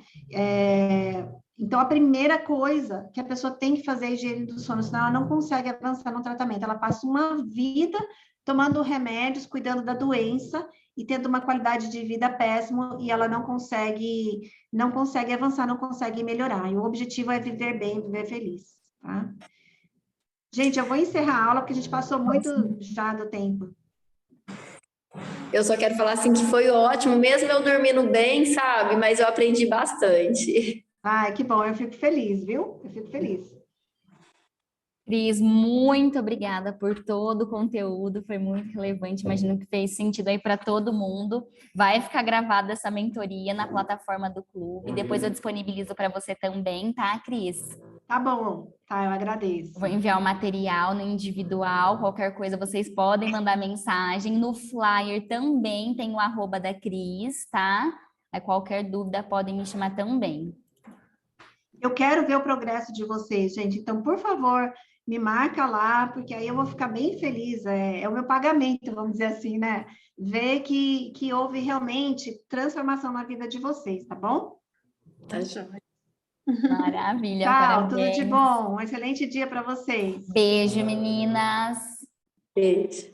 Então, a primeira coisa que a pessoa tem que fazer é a higiene do sono, senão ela não consegue avançar no tratamento. Ela passa uma vida tomando remédios, cuidando da doença e tendo uma qualidade de vida péssima e ela não consegue avançar, não consegue melhorar. E o objetivo é viver bem, viver feliz, tá? Gente, eu vou encerrar a aula porque a gente passou muito já do tempo. Eu só quero falar assim que foi ótimo, mesmo eu dormindo bem, sabe? Mas eu aprendi bastante. Ai, que bom, eu fico feliz, viu? Eu fico feliz. Cris, muito obrigada por todo o conteúdo, foi muito relevante, imagino que fez sentido aí para todo mundo. Vai ficar gravada essa mentoria na plataforma do clube, depois eu disponibilizo para você também, tá, Cris? Tá bom, tá, eu agradeço. Vou enviar o material no individual, qualquer coisa vocês podem mandar mensagem. No flyer também tem o @ da Cris, tá? Aí qualquer dúvida podem me chamar também. Eu quero ver o progresso de vocês, gente. Então, por favor, me marca lá, porque aí eu vou ficar bem feliz. É o meu pagamento, vamos dizer assim, né? Ver que houve realmente transformação na vida de vocês, tá bom? Tá joia. Maravilha, Tchau, parabéns. tudo de bom. Um excelente dia para vocês. Beijo, meninas. Beijo.